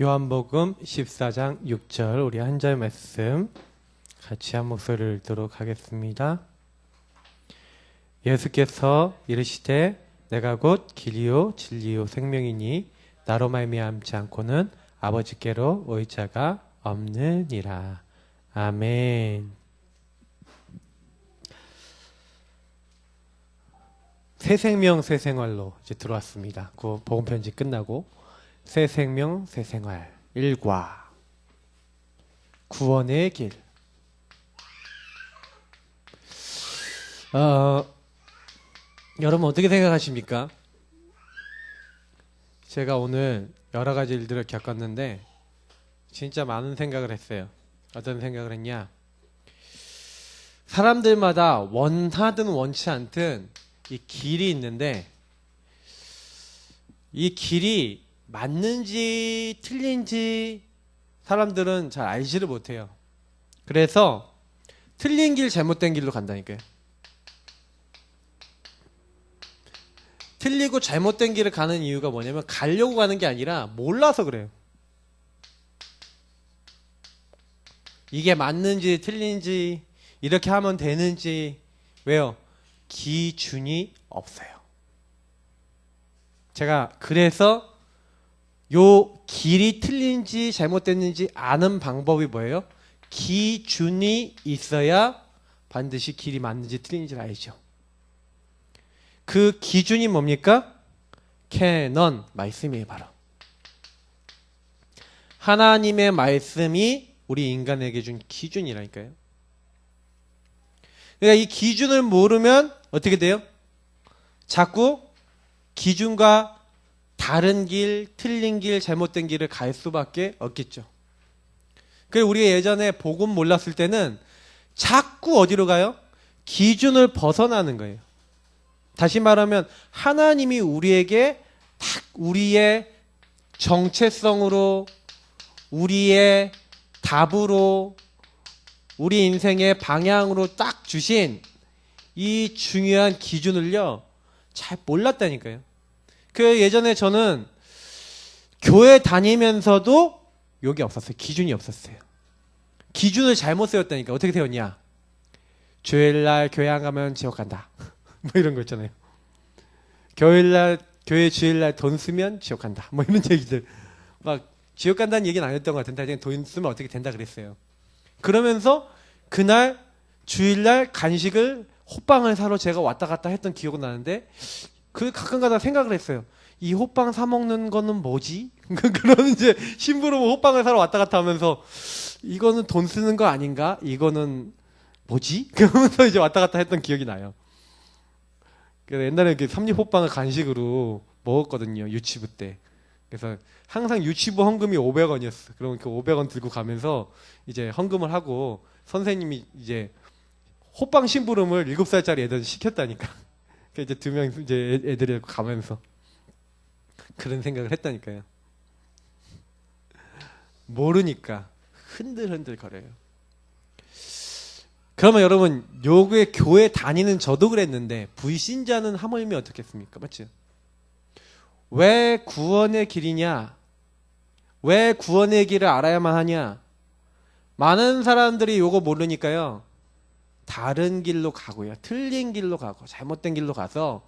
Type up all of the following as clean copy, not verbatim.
요한복음 14장 6절 우리 한 절 말씀 같이 한 목소리를 읽도록 하겠습니다. 예수께서 이르시되 내가 곧 길이요 진리요 생명이니 나로 말미암지 않고는 아버지께로 올 자가 없느니라. 아멘. 새 생명 새 생활로 이제 들어왔습니다. 그 복음 편지 끝나고 새 생명 새 생활 1과 구원의 길. 여러분 어떻게 생각하십니까? 제가 오늘 여러 가지 일들을 겪었는데 진짜 많은 생각을 했어요. 어떤 생각을 했냐? 사람들마다 원하든 원치 않든 이 길이 있는데 이 길이 맞는지 틀린지 사람들은 잘 알지를 못해요. 그래서 틀린 길 잘못된 길로 간다니까요. 틀리고 잘못된 길을 가는 이유가 뭐냐면 가려고 가는 게 아니라 몰라서 그래요. 이게 맞는지 틀린지 이렇게 하면 되는지 왜요? 기준이 없어요. 제가 그래서 요 길이 틀린지 잘못됐는지 아는 방법이 뭐예요? 기준이 있어야 반드시 길이 맞는지 틀린지를 알죠. 그 기준이 뭡니까? 캐논 말씀이에요. 바로 하나님의 말씀이 우리 인간에게 준 기준이라니까요. 그러니까 이 기준을 모르면 어떻게 돼요? 자꾸 기준과 다른 길, 틀린 길, 잘못된 길을 갈 수밖에 없겠죠. 그래서 우리가 예전에 복음 몰랐을 때는 자꾸 어디로 가요? 기준을 벗어나는 거예요. 다시 말하면 하나님이 우리에게 딱 우리의 정체성으로, 우리의 답으로, 우리 인생의 방향으로 딱 주신 이 중요한 기준을요, 잘 몰랐다니까요. 그 예전에 저는 교회 다니면서도 여기 없었어요. 기준이 없었어요. 기준을 잘못 세웠다니까. 어떻게 세웠냐? 주일날 교회 안 가면 지옥 간다. 뭐 이런 거 있잖아요. 교회 주일날 돈 쓰면 지옥 간다. 뭐 이런 얘기들. 막 지옥 간다는 얘기는 안 했던 것 같은데 그냥 돈 쓰면 어떻게 된다 그랬어요. 그러면서 그날 주일날 간식을 호빵을 사러 제가 왔다 갔다 했던 기억은 나는데 그 가끔가다 생각을 했어요. 이 호빵 사 먹는 거는 뭐지? 그런 이제 심부름 호빵을 사러 왔다 갔다 하면서 이거는 돈 쓰는 거 아닌가? 이거는 뭐지? 그러면서 이제 왔다 갔다 했던 기억이 나요. 그래서 옛날에 이렇게 삼립 호빵을 간식으로 먹었거든요. 유치부 때. 그래서 항상 유치부 헌금이 500원이었어. 그러면 그 500원 들고 가면서 이제 헌금을 하고 선생님이 이제 호빵 심부름을 7살짜리 애들 시켰다니까. 이제 2명 이제 애들이 가면서 그런 생각을 했다니까요. 모르니까 흔들흔들 거려요. 그러면 여러분, 요구의 교회 다니는 저도 그랬는데 불신자는 하물며 어떻겠습니까? 맞죠? 왜 구원의 길이냐? 왜 구원의 길을 알아야만 하냐? 많은 사람들이 요거 모르니까요. 다른 길로 가고요. 틀린 길로 가고 잘못된 길로 가서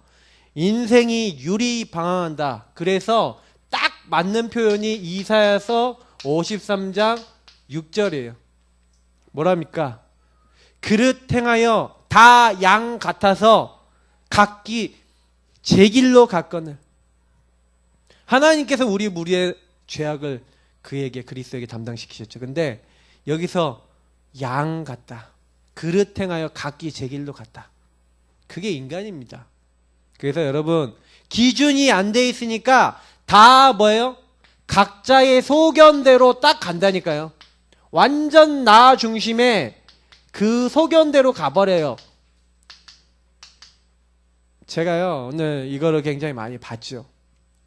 인생이 유리방황한다. 그래서 딱 맞는 표현이 이사야서 53장 6절이에요. 뭐랍니까? 그릇 행하여 다 양 같아서 각기 제 길로 갔거늘. 하나님께서 우리 무리의 죄악을 그리스도에게 담당시키셨죠. 근데 여기서 양 같다. 그릇 행하여 각기 제 길로 갔다. 그게 인간입니다. 그래서 여러분 기준이 안 돼 있으니까 다 뭐예요? 각자의 소견대로 딱 간다니까요. 완전 나 중심에 그 소견대로 가버려요. 제가요 오늘 이거를 굉장히 많이 봤죠.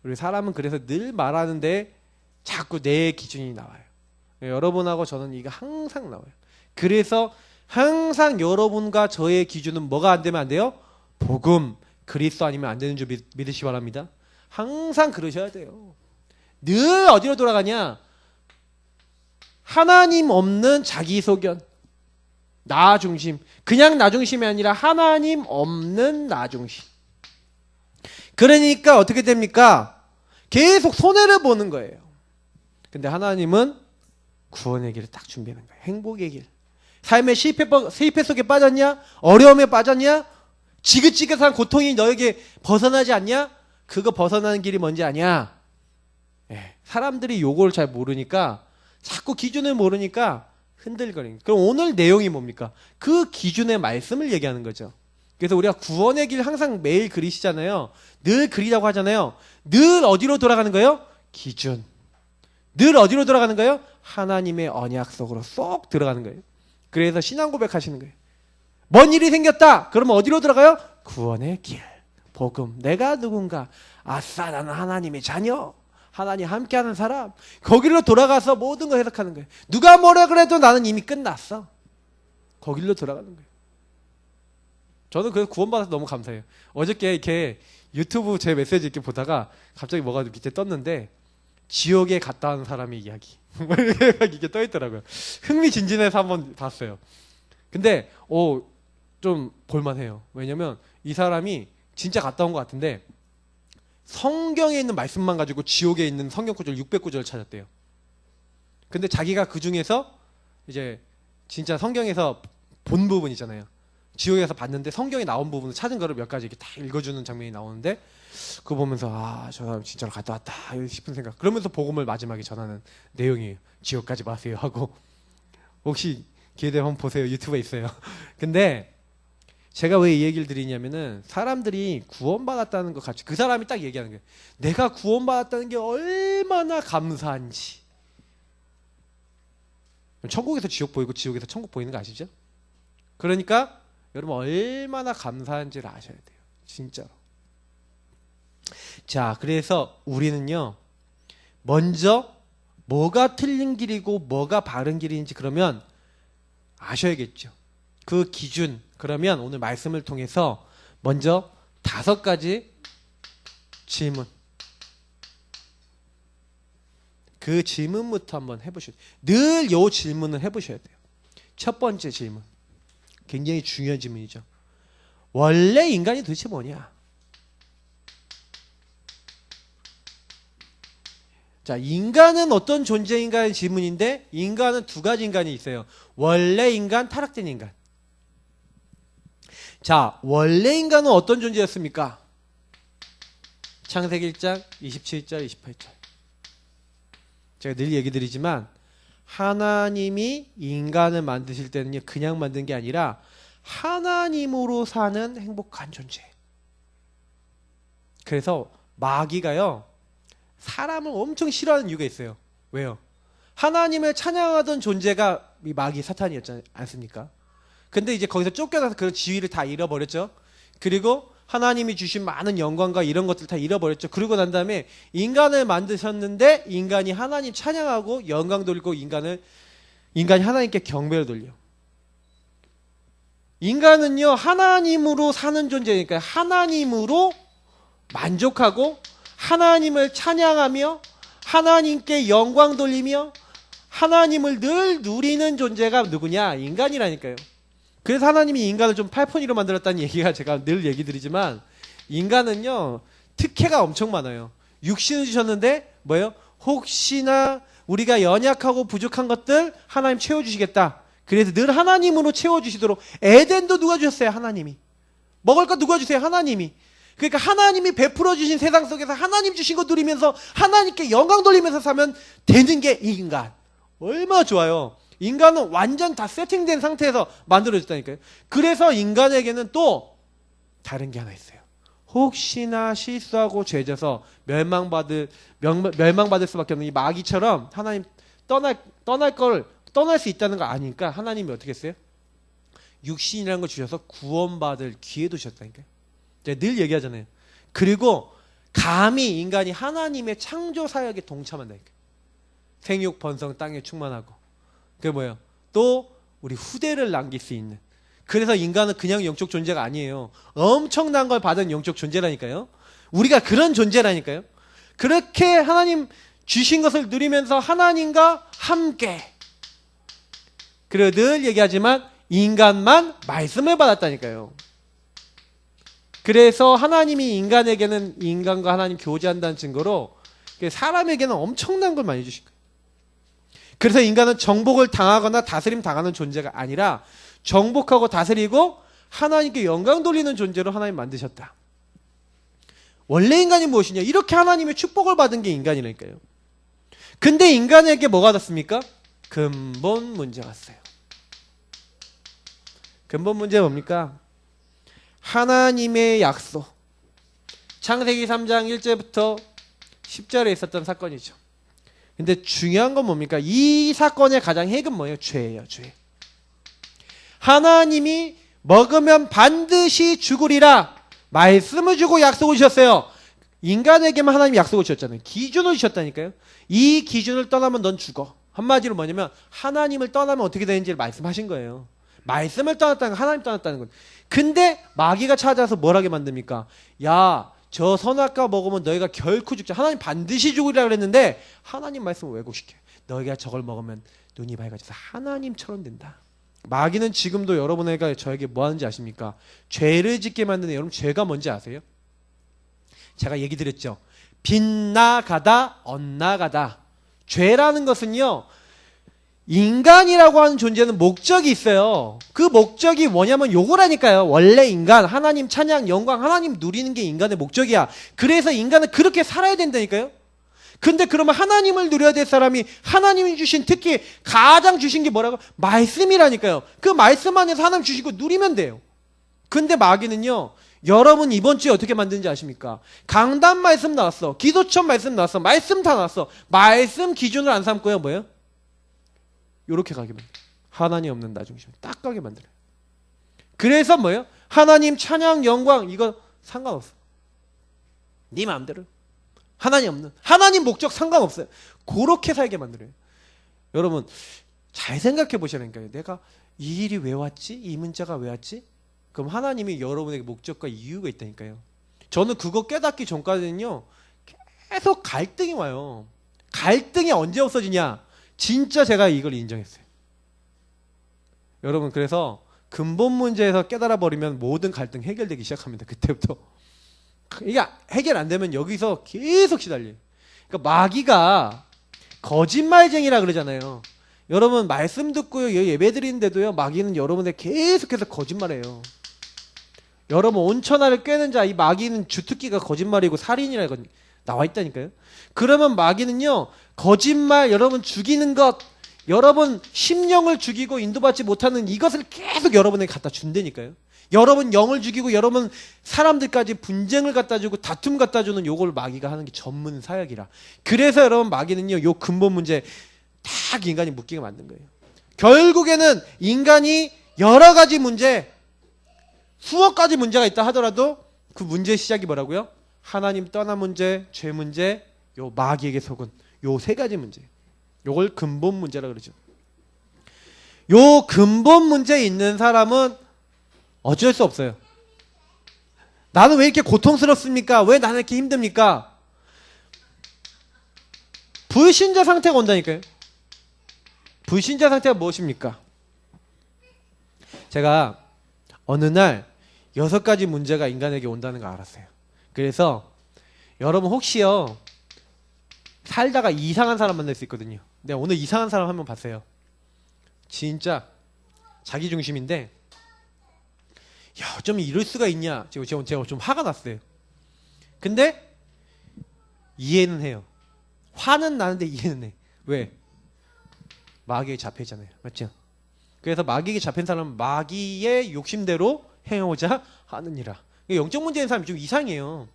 우리 사람은 그래서 늘 말하는데 자꾸 내 기준이 나와요. 여러분하고 저는 이거 항상 나와요. 그래서 항상 여러분과 저의 기준은 뭐가 안 되면 안 돼요? 복음, 그리스도 아니면 안 되는 줄 믿으시기 바랍니다. 항상 그러셔야 돼요. 늘 어디로 돌아가냐? 하나님 없는 자기소견, 나 중심. 그냥 나 중심이 아니라 하나님 없는 나 중심. 그러니까 어떻게 됩니까? 계속 손해를 보는 거예요. 근데 하나님은 구원의 길을 딱 준비하는 거예요. 행복의 길. 삶의 실패 속에 빠졌냐? 어려움에 빠졌냐? 지긋지긋한 고통이 너에게 벗어나지 않냐? 그거 벗어나는 길이 뭔지 아냐? 사람들이 요걸 잘 모르니까, 자꾸 기준을 모르니까 흔들거리는. 그럼 오늘 내용이 뭡니까? 그 기준의 말씀을 얘기하는 거죠. 그래서 우리가 구원의 길 항상 매일 그리시잖아요. 늘 그리라고 하잖아요. 늘 어디로 돌아가는 거예요? 기준. 늘 어디로 돌아가는 거예요? 하나님의 언약 속으로 쏙 들어가는 거예요. 그래서 신앙 고백하시는 거예요. 뭔 일이 생겼다. 그러면 어디로 들어가요? 구원의 길, 복음. 내가 누군가? 아싸, 나는 하나님의 자녀. 하나님 함께하는 사람. 거기로 돌아가서 모든 걸 해석하는 거예요. 누가 뭐라 그래도 나는 이미 끝났어. 거기로 돌아가는 거예요. 저는 그래서 구원받아서 너무 감사해요. 어저께 이렇게 유튜브 제 메시지 이렇게 보다가 갑자기 뭐가 밑에 떴는데, 지옥에 갔다 온 사람의 이야기. 이게 떠 있더라고요. 흥미진진해서 한번 봤어요. 근데 좀 볼만해요. 왜냐면 이 사람이 진짜 갔다 온 것 같은데, 성경에 있는 말씀만 가지고 지옥에 있는 성경 구절 600구절을 찾았대요. 근데 자기가 그 중에서 이제 진짜 성경에서 본 부분 있잖아요. 지옥에서 봤는데 성경에 나온 부분을 찾은 거를 몇 가지 이렇게 다 읽어주는 장면이 나오는데, 그거 보면서 저 사람 진짜로 갔다 왔다 싶은 생각. 그러면서 복음을 마지막에 전하는 내용이에요. 지옥 가지 마세요 하고. 혹시 기회되면 한번 보세요. 유튜브에 있어요. 근데 제가 왜 이 얘기를 드리냐면은, 사람들이 구원받았다는 것 같이 그 사람이 딱 얘기하는 거예요. 내가 구원받았다는 게 얼마나 감사한지. 천국에서 지옥 보이고 지옥에서 천국 보이는 거 아시죠? 그러니까 여러분 얼마나 감사한지를 아셔야 돼요. 진짜로. 자, 그래서 우리는요, 먼저 뭐가 틀린 길이고 뭐가 바른 길인지 그러면 아셔야겠죠. 그 기준. 그러면 오늘 말씀을 통해서 먼저 5가지 질문. 그 질문부터 한번 해보셔야 돼요. 늘 이 질문을 해보셔야 돼요. 첫 번째 질문. 굉장히 중요한 질문이죠. 원래 인간이 도대체 뭐냐? 자, 인간은 어떤 존재인가의 질문인데, 인간은 2가지 인간이 있어요. 원래 인간, 타락된 인간. 자, 원래 인간은 어떤 존재였습니까? 창세기 1장 27절 28절. 제가 늘 얘기 드리지만, 하나님이 인간을 만드실 때는요, 그냥 만든 게 아니라 하나님으로 사는 행복한 존재. 그래서 마귀가요, 사람을 엄청 싫어하는 이유가 있어요. 왜요? 하나님을 찬양하던 존재가 이 마귀 사탄이었지 않습니까? 근데 이제 거기서 쫓겨나서 그런 지위를 다 잃어버렸죠. 그리고 하나님이 주신 많은 영광과 이런 것들 다 잃어버렸죠. 그러고 난 다음에 인간을 만드셨는데, 인간이 하나님 찬양하고 영광 돌리고 인간이 하나님께 경배를 돌려. 인간은요, 하나님으로 사는 존재니까 하나님으로 만족하고 하나님을 찬양하며 하나님께 영광 돌리며 하나님을 늘 누리는 존재가 누구냐? 인간이라니까요. 그래서 하나님이 인간을 좀 팔폰이로 만들었다는 얘기가 제가 늘 얘기 드리지만, 인간은요, 특혜가 엄청 많아요. 육신을 주셨는데 뭐예요? 혹시나 우리가 연약하고 부족한 것들 하나님 채워주시겠다. 그래서 늘 하나님으로 채워주시도록. 에덴도 누가 주셨어요? 하나님이. 먹을 거 누가 주세요? 하나님이. 그러니까 하나님이 베풀어 주신 세상 속에서 하나님 주신 거 누리면서 하나님께 영광 돌리면서 사면 되는 게 인간. 얼마나 좋아요. 인간은 완전 다 세팅된 상태에서 만들어졌다니까요. 그래서 인간에게는 또 다른 게 하나 있어요. 혹시나 실수하고 죄져서 멸망받을 수밖에 없는 이 마귀처럼 하나님 떠날 수 있다는 거 아니까 하나님이 어떻게 했어요? 육신이라는 걸 주셔서 구원받을 기회도 주셨다니까요. 제가 늘 얘기하잖아요. 그리고 감히 인간이 하나님의 창조 사역에 동참한다니까요. 생육 번성 땅에 충만하고. 그게 뭐예요? 또 우리 후대를 남길 수 있는. 그래서 인간은 그냥 영적 존재가 아니에요. 엄청난 걸 받은 영적 존재라니까요. 우리가 그런 존재라니까요. 그렇게 하나님 주신 것을 누리면서 하나님과 함께 그리고 늘 얘기하지만 인간만 말씀을 받았다니까요. 그래서 하나님이 인간에게는 인간과 하나님 교제한다는 증거로 사람에게는 엄청난 걸 많이 주신 거예요. 그래서 인간은 정복을 당하거나 다스림 당하는 존재가 아니라 정복하고 다스리고 하나님께 영광 돌리는 존재로 하나님 만드셨다. 원래 인간이 무엇이냐? 이렇게 하나님의 축복을 받은 게 인간이라니까요. 근데 인간에게 뭐가 왔습니까? 근본 문제가 왔어요. 근본 문제가 뭡니까? 하나님의 약속. 창세기 3장 1절부터 10절에 있었던 사건이죠. 근데 중요한 건 뭡니까? 이 사건의 가장 핵은 뭐예요? 죄예요. 죄. 하나님이 먹으면 반드시 죽으리라 말씀을 주고 약속을 주셨어요. 인간에게만 하나님이 약속을 주셨잖아요. 기준을 주셨다니까요. 이 기준을 떠나면 넌 죽어. 한마디로 뭐냐면 하나님을 떠나면 어떻게 되는지를 말씀하신 거예요. 말씀을 떠났다는 건 하나님 떠났다는 건. 근데 마귀가 찾아서 뭘 하게 만듭니까? 야, 저 선악과 먹으면 너희가 결코 죽지. 하나님 반드시 죽으리라 그랬는데 하나님 말씀을 왜곡시켜. 너희가 저걸 먹으면 눈이 밝아져서 하나님처럼 된다. 마귀는 지금도 여러분에게 저에게 뭐 하는지 아십니까? 죄를 짓게 만드는, 여러분 죄가 뭔지 아세요? 제가 얘기 드렸죠. 빗나가다 엇나가다. 죄라는 것은요, 인간이라고 하는 존재는 목적이 있어요. 그 목적이 뭐냐면 요거라니까요. 원래 인간, 하나님 찬양, 영광, 하나님 누리는 게 인간의 목적이야. 그래서 인간은 그렇게 살아야 된다니까요. 근데 그러면 하나님을 누려야 될 사람이 하나님이 주신, 특히 가장 주신 게 뭐라고? 말씀이라니까요. 그 말씀 안에서 하나님 주신 거 누리면 돼요. 근데 마귀는요, 여러분 이번 주에 어떻게 만드는지 아십니까? 강단 말씀 나왔어. 기도처 말씀 나왔어. 말씀 다 나왔어. 말씀 기준을 안 삼고요, 뭐예요? 요렇게 가게 만들어요. 하나님 없는 나 중심 딱 가게 만들어요. 그래서 뭐예요? 하나님 찬양 영광 이거 상관없어. 네 마음대로. 하나님 없는, 하나님 목적 상관없어요. 그렇게 살게 만들어요. 여러분 잘 생각해 보시라니까요. 내가 이 일이 왜 왔지? 이 문제가 왜 왔지? 그럼 하나님이 여러분에게 목적과 이유가 있다니까요. 저는 그거 깨닫기 전까지는요, 계속 갈등이 와요. 갈등이 언제 없어지냐? 진짜 제가 이걸 인정했어요. 여러분 그래서 근본 문제에서 깨달아 버리면 모든 갈등 해결되기 시작합니다. 그때부터. 이게 해결 안 되면 여기서 계속 시달려요. 그러니까 마귀가 거짓말쟁이라 그러잖아요. 여러분 말씀 듣고요, 예배 드리는데도요, 마귀는 여러분에 계속해서 거짓말해요. 여러분 온천하를 꿰는 자, 이 마귀는 주특기가 거짓말이고 살인이라고 나와 있다니까요. 그러면 마귀는요, 거짓말, 여러분 죽이는 것, 여러분 심령을 죽이고 인도받지 못하는 이것을 계속 여러분에게 갖다 준다니까요. 여러분 영을 죽이고 여러분 사람들까지 분쟁을 갖다 주고 다툼 갖다 주는 요걸 마귀가 하는 게 전문 사역이라. 그래서 여러분 마귀는요, 요 근본 문제 딱 인간이 묶이게 만든 거예요. 결국에는 인간이 여러 가지 문제, 수억 가지 문제가 있다 하더라도 그 문제의 시작이 뭐라고요? 하나님 떠난 문제, 죄 문제, 요 마귀에게 속은 요 세 가지 문제. 요걸 근본 문제라 그러죠. 요 근본 문제에 있는 사람은 어쩔 수 없어요. 나는 왜 이렇게 고통스럽습니까? 왜 나는 이렇게 힘듭니까? 불신자 상태가 온다니까요. 불신자 상태가 무엇입니까? 제가 어느 날 6가지 문제가 인간에게 온다는 거 알았어요. 그래서 여러분 혹시요, 살다가 이상한 사람 만날 수 있거든요. 내가 오늘 이상한 사람 한 명 봤어요. 진짜 자기중심인데, 야, 어쩜 이럴 수가 있냐. 제가 좀 화가 났어요. 근데 이해는 해요. 화는 나는데 이해는 해. 왜? 마귀에 잡혀있잖아요. 맞죠? 그래서 마귀에게 잡힌 사람은 마귀의 욕심대로 행하고자 하느니라. 영적 문제인 사람이 좀 이상해요.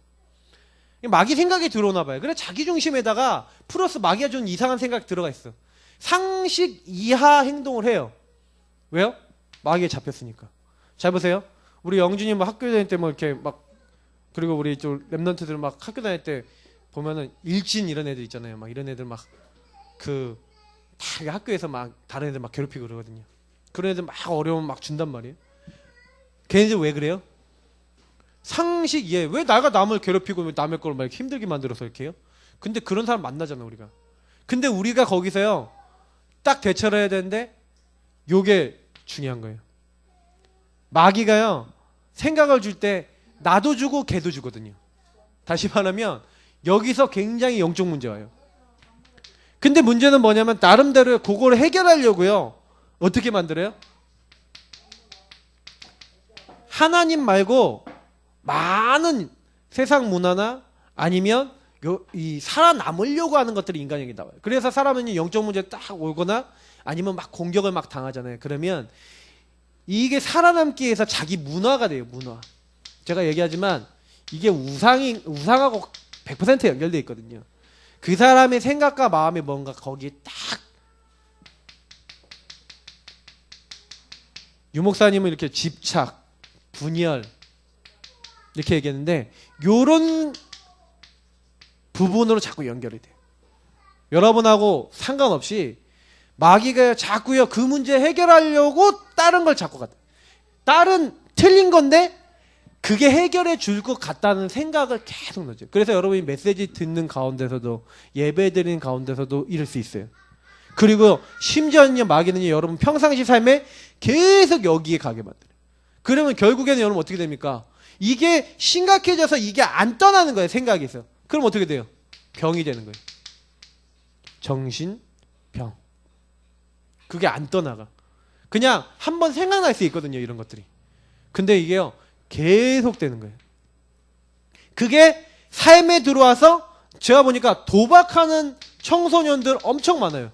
마귀 생각이 들어오나 봐요. 그래 자기중심에다가 플러스 마귀가 좀 이상한 생각이 들어가 있어. 상식 이하 행동을 해요. 왜요? 마귀에 잡혔으니까. 잘 보세요. 우리 영준이 뭐 학교 다닐 때 뭐 이렇게 막, 그리고 우리 좀 랩런트들 막 학교 다닐 때 보면은 일진 이런 애들 있잖아요. 막 이런 애들 막 그 다 학교에서 막 다른 애들 막 괴롭히고 그러거든요. 그런 애들 막 어려움 막 준단 말이에요. 걔네들 왜 그래요? 상식 이해. 왜 내가 남을 괴롭히고 남의 걸 막 힘들게 만들어서 이렇게 해요? 근데 그런 사람 만나잖아 우리가. 근데 우리가 거기서요 딱 대처를 해야 되는데 요게 중요한 거예요. 마귀가요, 생각을 줄 때 나도 주고 걔도 주거든요. 다시 말하면 여기서 굉장히 영적 문제가 와요. 근데 문제는 뭐냐면 나름대로 그걸 해결하려고요, 어떻게 만들어요? 하나님 말고 많은 세상 문화나 아니면 이 살아남으려고 하는 것들이 인간에게 나와요. 그래서 사람은 영적 문제 딱 오거나 아니면 막 공격을 막 당하잖아요. 그러면 이게 살아남기 위해서 자기 문화가 돼요. 문화. 제가 얘기하지만 이게 우상하고 100% 연결되어 있거든요. 그 사람의 생각과 마음이 뭔가 거기에 딱. 유목사님은 이렇게 집착, 분열 이렇게 얘기했는데 요런 부분으로 자꾸 연결이 돼요. 여러분하고 상관없이 마귀가 자꾸요 그 문제 해결하려고 다른 걸 자꾸 갖다. 다른 틀린 건데 그게 해결해 줄 것 같다는 생각을 계속 넣죠. 그래서 여러분이 메시지 듣는 가운데서도 예배 드리는 가운데서도 이럴 수 있어요. 그리고 심지어는요 마귀는요 여러분 평상시 삶에 계속 여기에 가게 만들어요. 그러면 결국에는 여러분 어떻게 됩니까? 이게 심각해져서 이게 안 떠나는 거예요. 생각에서. 그럼 어떻게 돼요? 병이 되는 거예요. 정신병. 그게 안 떠나가. 그냥 한번 생각날 수 있거든요. 이런 것들이. 근데 이게요 계속 되는 거예요. 그게 삶에 들어와서 제가 보니까 도박하는 청소년들 엄청 많아요.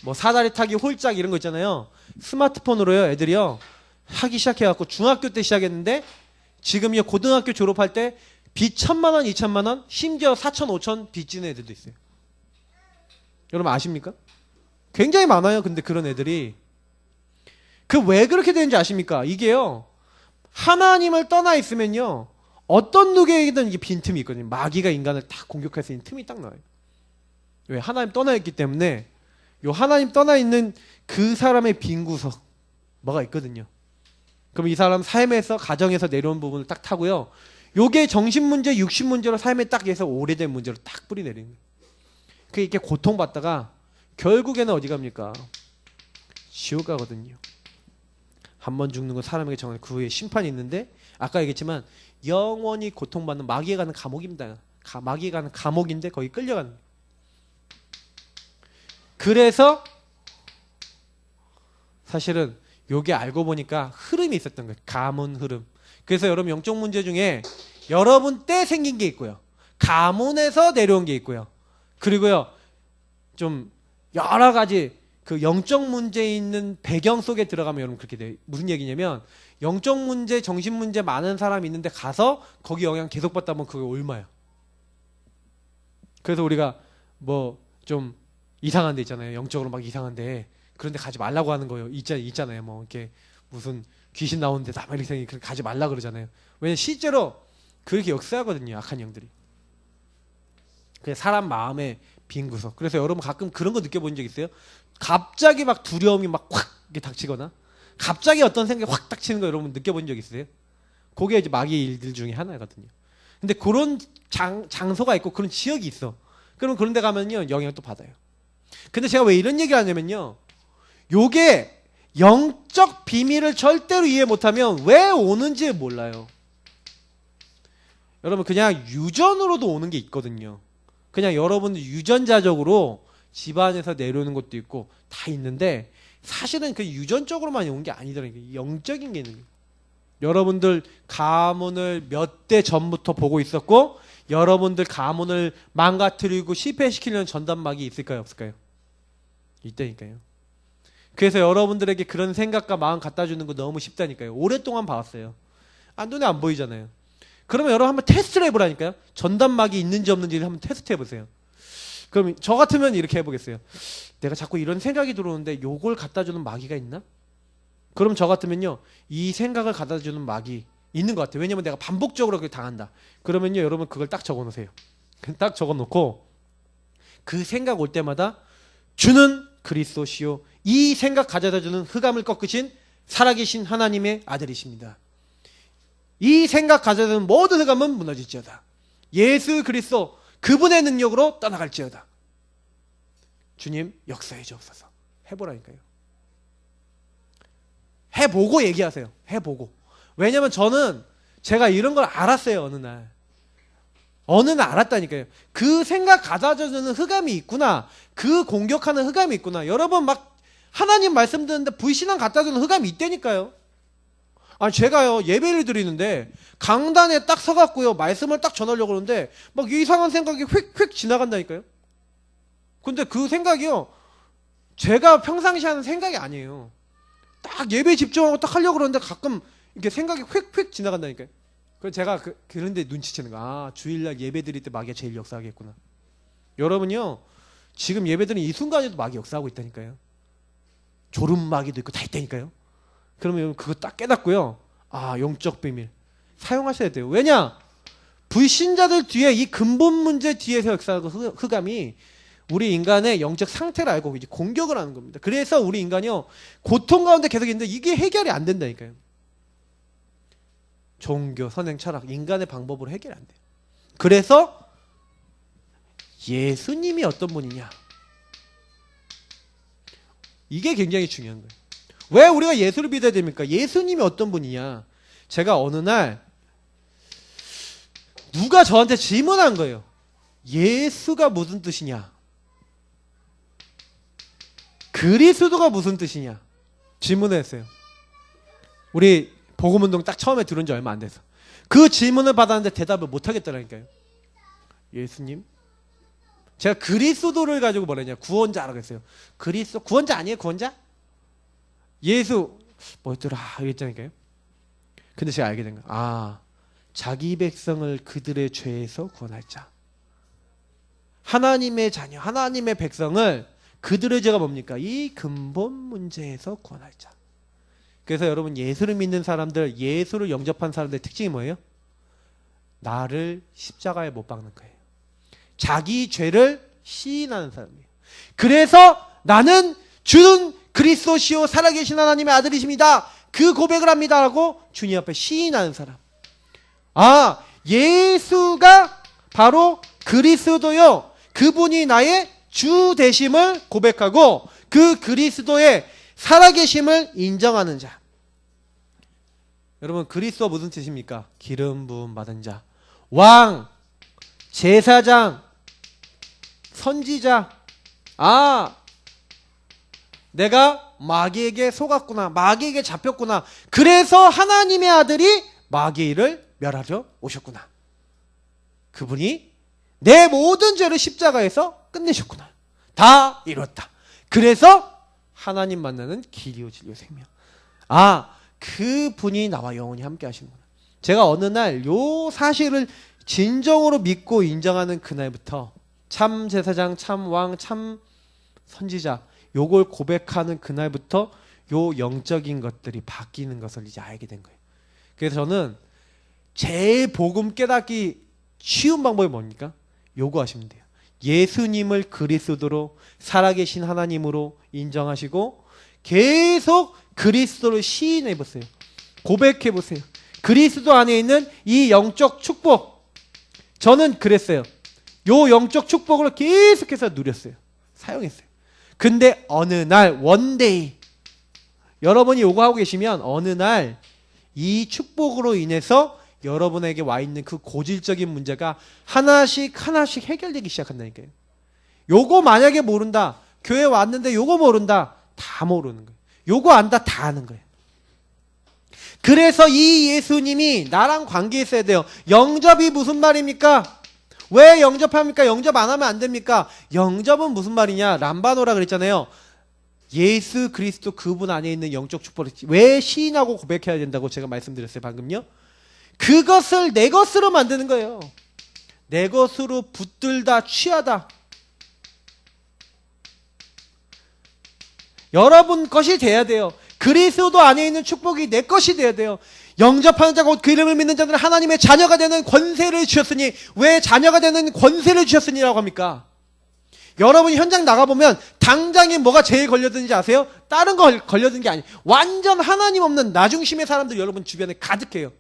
뭐 사다리 타기, 홀짝 이런 거 있잖아요. 스마트폰으로요 애들이요 하기 시작해갖고 중학교 때 시작했는데 지금요 고등학교 졸업할 때 빚 1,000만 원, 2,000만 원, 심지어 4천, 5천 빚 지는 애들도 있어요. 여러분 아십니까? 굉장히 많아요. 근데 그런 애들이 그 왜 그렇게 되는지 아십니까? 이게요 하나님을 떠나 있으면요 어떤 누구에게든 이게 빈틈이 있거든요. 마귀가 인간을 딱 공격할 수 있는 틈이 딱 나와요. 왜? 하나님 떠나 있기 때문에 요 하나님 떠나 있는 그 사람의 빈 구석 뭐가 있거든요. 그럼 이 사람 삶에서 가정에서 내려온 부분을 딱 타고요. 요게 정신 문제, 육신 문제로 삶에 딱 해서 오래된 문제로 딱 뿌리 내리는 거예요. 그게 이렇게 고통받다가 결국에는 어디 갑니까? 지옥 가거든요. 한 번 죽는 건 사람에게 정한 그 후에 심판이 있는데 아까 얘기했지만 영원히 고통받는 마귀에 가는 감옥입니다. 마귀에 가는 감옥인데 거기 끌려가는 거예요. 그래서 사실은 요게 알고 보니까 흐름이 있었던 거예요. 가문 흐름. 그래서 여러분 영적 문제 중에 여러분 때 생긴 게 있고요. 가문에서 내려온 게 있고요. 그리고요 좀 여러 가지 그 영적 문제 있는 배경 속에 들어가면 여러분 그렇게 돼요. 무슨 얘기냐면 영적 문제, 정신 문제 많은 사람이 있는데 가서 거기 영향 계속 받다 보면 그게 옮아요. 그래서 우리가 뭐 좀 이상한 데 있잖아요. 영적으로 막 이상한데 그런데 가지 말라고 하는 거예요. 있잖아요. 뭐 이렇게 무슨 귀신 나오는데 다 막 이렇게 가지 말라 그러잖아요. 왜냐면 실제로 그렇게 역사하거든요. 악한 영들이. 그냥 사람 마음의 빈 구석. 그래서 여러분 가끔 그런 거 느껴본 적 있어요? 갑자기 막 두려움이 막 확 이렇게 닥치거나 갑자기 어떤 생각이 확 닥치는 거 여러분 느껴본 적 있어요? 그게 이제 마귀의 일들 중에 하나거든요. 근데 그런 장소가 있고 그런 지역이 있어. 그럼 그런 데 가면요 영향을 또 받아요. 근데 제가 왜 이런 얘기를 하냐면요 요게 영적 비밀을 절대로 이해 못하면 왜 오는지 몰라요. 여러분 그냥 유전으로도 오는 게 있거든요. 그냥 여러분들 유전자적으로 집안에서 내려오는 것도 있고 다 있는데 사실은 그 유전적으로만 온 게 아니더라고요. 영적인 게 있는 거예요. 여러분들 가문을 몇 대 전부터 보고 있었고 여러분들 가문을 망가뜨리고 실패시키려는 전담막이 있을까요? 없을까요? 있다니까요. 그래서 여러분들에게 그런 생각과 마음 갖다 주는 거 너무 쉽다니까요. 오랫동안 봐왔어요. 눈에 안 보이잖아요. 그러면 여러분 한번 테스트를 해보라니까요. 전담막이 있는지 없는지를 한번 테스트 해보세요. 그럼 저 같으면 이렇게 해보겠어요. 내가 자꾸 이런 생각이 들어오는데 요걸 갖다 주는 마귀가 있나? 그럼 저 같으면요. 이 생각을 갖다 주는 마귀 있는 것 같아요. 왜냐면 내가 반복적으로 그걸 당한다. 그러면요. 여러분 그걸 딱 적어놓으세요. 딱 적어놓고 그 생각 올 때마다 주는 그리스도시요 이 생각 가져다 주는 흑암을 꺾으신 살아계신 하나님의 아들이십니다. 이 생각 가져다 주는 모든 흑암은 무너질지어다. 예수 그리스도 그분의 능력으로 떠나갈지어다. 주님 역사해 주옵소서. 해보라니까요. 해보고 얘기하세요. 해보고. 왜냐면 저는 제가 이런 걸 알았어요. 어느 날 알았다니까요. 그 생각 가져주는 흑암이 있구나. 그 공격하는 흑암이 있구나. 여러분 막 하나님 말씀 듣는데 불신앙 갖다주는 흑암이 있다니까요. 아니 제가요 예배를 드리는데 강단에 딱 서갖고요 말씀을 딱 전하려고 그러는데 막 이상한 생각이 휙휙 지나간다니까요. 근데 그 생각이요 제가 평상시 하는 생각이 아니에요. 딱 예배 집중하고 딱 하려고 그러는데 가끔 이렇게 생각이 휙휙 지나간다니까요. 그래서 제가 그런데 눈치채는 거. 아 주일날 예배 드릴 때 마귀가 제일 역사하겠구나. 여러분요 지금 예배 드리는 이 순간에도 마귀 역사하고 있다니까요. 졸음 마귀도 있고 다 있다니까요. 그러면 그거 딱 깨닫고요. 아 영적 비밀 사용하셔야 돼요. 왜냐? 불신자들 뒤에 이 근본 문제 뒤에서 역사하고 흑암이 우리 인간의 영적 상태를 알고 이제 공격을 하는 겁니다. 그래서 우리 인간이요 고통 가운데 계속 있는데 이게 해결이 안 된다니까요. 종교, 선행, 철학, 인간의 방법으로 해결이 안 돼요. 그래서 예수님이 어떤 분이냐 이게 굉장히 중요한 거예요. 왜 우리가 예수를 믿어야 됩니까? 예수님이 어떤 분이냐. 제가 어느 날 누가 저한테 질문한 거예요. 예수가 무슨 뜻이냐? 그리스도가 무슨 뜻이냐? 질문을 했어요. 우리 복음운동 딱 처음에 들은 지 얼마 안 돼서 그 질문을 받았는데 대답을 못 하겠더라니까요. 예수님? 제가 그리스도를 가지고 뭐랬냐? 구원자라고 했어요. 그리스도 구원자 아니에요? 구원자? 예수 뭐였더라 이랬잖아요. 근데 제가 알게 된 거예요. 아 자기 백성을 그들의 죄에서 구원할 자. 하나님의 자녀 하나님의 백성을 그들의 죄가 뭡니까? 이 근본 문제에서 구원할 자. 그래서 여러분 예수를 믿는 사람들 예수를 영접한 사람들의 특징이 뭐예요? 나를 십자가에 못 박는 거예요. 자기 죄를 시인하는 사람이에요. 그래서 나는 주는 그리스도시요 살아계신 하나님의 아들이십니다. 그 고백을 합니다 하고 주님 앞에 시인하는 사람. 아 예수가 바로 그리스도요 그분이 나의 주 되심을 고백하고 그 그리스도의 살아계심을 인정하는 자. 여러분 그리스도 무슨 뜻입니까? 기름 부음 받은 자, 왕, 제사장, 선지자. 아 내가 마귀에게 속았구나. 마귀에게 잡혔구나. 그래서 하나님의 아들이 마귀의 일을 멸하러 오셨구나. 그분이 내 모든 죄를 십자가에서 끝내셨구나. 다 이뤘다. 그래서 하나님 만나는 길이요 진리요 생명. 아 그분이 나와 영원히 함께 하시는구나. 제가 어느 날 요 사실을 진정으로 믿고 인정하는 그날부터 참 제사장, 참 왕, 참 선지자 요걸 고백하는 그날부터 요 영적인 것들이 바뀌는 것을 이제 알게 된 거예요. 그래서 저는 제일 복음 깨닫기 쉬운 방법이 뭡니까? 요거 하시면 돼요. 예수님을 그리스도로 살아계신 하나님으로 인정하시고 계속 그리스도를 시인해 보세요. 고백해 보세요. 그리스도 안에 있는 이 영적 축복. 저는 그랬어요. 요 영적 축복을 계속해서 누렸어요. 사용했어요. 근데 어느 날 원데이 여러분이 요거 하고 계시면 어느 날 이 축복으로 인해서 여러분에게 와 있는 그 고질적인 문제가 하나씩 해결되기 시작한다니까요. 요거 만약에 모른다. 교회 왔는데 요거 모른다. 다 모르는 거예요. 요거 안다. 다 아는 거예요. 그래서 이 예수님이 나랑 관계 있어야 돼요. 영접이 무슨 말입니까? 왜 영접합니까? 영접 안 하면 안 됩니까? 영접은 무슨 말이냐? 람바노라 그랬잖아요. 예수 그리스도 그분 안에 있는 영적 축복을 왜 시인하고 고백해야 된다고 제가 말씀드렸어요 방금요. 그것을 내 것으로 만드는 거예요. 내 것으로 붙들다 취하다. 여러분 것이 돼야 돼요. 그리스도 안에 있는 축복이 내 것이 돼야 돼요. 영접하는 자가 곧 그 이름을 믿는 자들은 하나님의 자녀가 되는 권세를 주셨으니 왜 자녀가 되는 권세를 주셨으니라고 합니까? 여러분이 현장 나가보면 당장에 뭐가 제일 걸려드는지 아세요? 다른 거 걸려드는 게 아니에요. 완전 하나님 없는 나중심의 사람들 여러분 주변에 가득해요.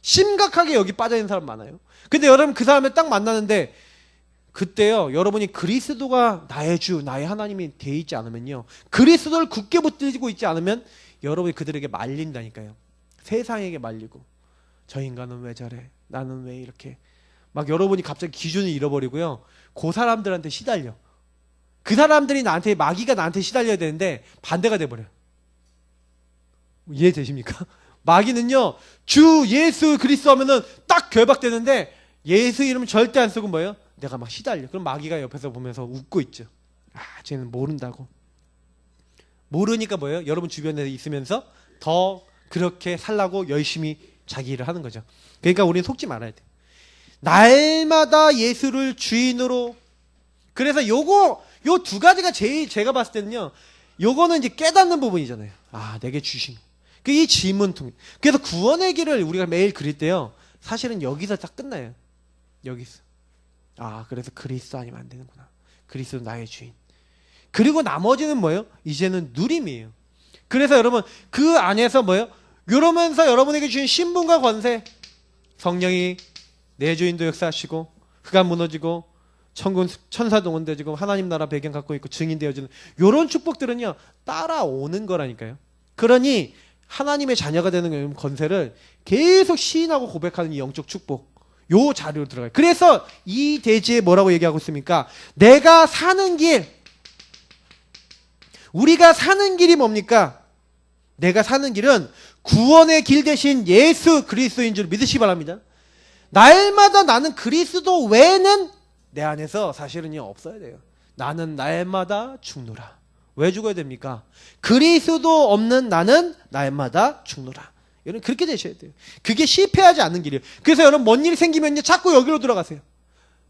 심각하게 여기 빠져있는 사람 많아요. 근데 여러분 그 사람을 딱 만나는데 그때요 여러분이 그리스도가 나의 주 나의 하나님이 돼 있지 않으면요 그리스도를 굳게 붙들고 있지 않으면 여러분이 그들에게 말린다니까요. 세상에게 말리고 저 인간은 왜 저래? 나는 왜 이렇게? 막 여러분이 갑자기 기준을 잃어버리고요. 그 사람들한테 시달려. 그 사람들이 나한테 마귀가 나한테 시달려야 되는데 반대가 돼버려요. 이해되십니까? 마귀는요. 주 예수 그리스도 하면은 딱 결박되는데 예수 이름 절대 안 쓰고 뭐예요? 내가 막 시달려. 그럼 마귀가 옆에서 보면서 웃고 있죠. 아, 쟤는 모른다고. 모르니까 뭐예요? 여러분 주변에 있으면서 더 그렇게 살라고 열심히 자기 일을 하는 거죠. 그러니까 우리는 속지 말아야 돼. 날마다 예수를 주인으로. 그래서 요 두 가지가 제일 제가 봤을 때는요. 요거는 이제 깨닫는 부분이잖아요. 아, 내게 주신. 이 질문 통해. 그래서 구원의 길을 우리가 매일 그릴 때요. 사실은 여기서 딱 끝나요. 여기서. 아, 그래서 그리스도 아니면 안 되는구나. 그리스도 나의 주인. 그리고 나머지는 뭐예요? 이제는 누림이에요. 그래서 여러분 그 안에서 뭐예요? 이러면서 여러분에게 주신 신분과 권세, 성령이 내 주인도 역사하시고 흑암 무너지고 천사 동원되지고 하나님 나라 배경 갖고 있고 증인 되어지는 이런 축복들은요 따라오는 거라니까요. 그러니 하나님의 자녀가 되는 권세를 계속 시인하고 고백하는 이 영적 축복, 요 자료로 들어가요. 그래서 이 대지에 뭐라고 얘기하고 있습니까? 내가 사는 길, 우리가 사는 길이 뭡니까? 내가 사는 길은 구원의 길 대신 예수 그리스도인 줄 믿으시기 바랍니다. 날마다 나는 그리스도 외에는 내 안에서 사실은요 없어야 돼요. 나는 날마다 죽노라. 왜 죽어야 됩니까? 그리스도 없는 나는 날마다 죽노라. 여러분 그렇게 되셔야 돼요. 그게 실패하지 않는 길이에요. 그래서 여러분 뭔 일이 생기면요 자꾸 여기로 들어가세요.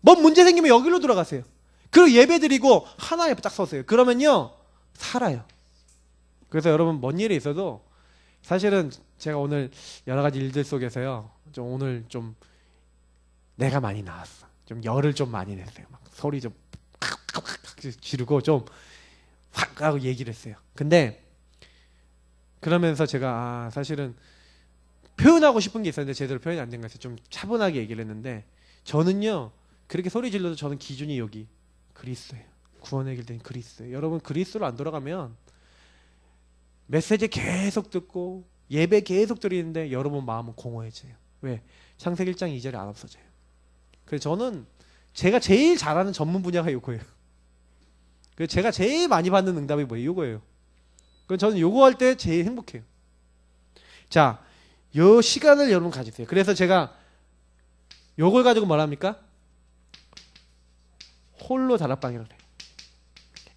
뭔 문제 생기면 여기로 들어가세요. 그리고 예배 드리고 하나님 앞에 딱 서세요. 그러면요 살아요. 그래서 여러분 뭔 일이 있어도 사실은 제가 오늘 여러 가지 일들 속에서요 오늘 좀 내가 많이 나왔어. 좀 열을 좀 많이 냈어요. 막 소리 좀 지르고 좀 확 하고 얘기를 했어요. 근데 그러면서 제가 사실은 표현하고 싶은 게 있었는데 제대로 표현이 안 된 것 같아요. 좀 차분하게 얘기를 했는데 저는요 그렇게 소리 질러도 저는 기준이 여기 그리스도예요. 구원의 길 된 그리스도예요. 여러분 그리스도로 안 돌아가면 메시지 계속 듣고 예배 계속 드리는데 여러분 마음은 공허해져요. 왜? 창세기 1장 2절에 안 없어져요. 그래서 저는 제가 제일 잘하는 전문 분야가 이거예요. 그래서 제가 제일 많이 받는 응답이 뭐예요? 이거예요. 그래서 저는 요거 할 때 제일 행복해요. 자, 요 시간을 여러분 가지세요. 그래서 제가 요걸 가지고 뭐랍니까? 홀로 다락방이라고 그래요.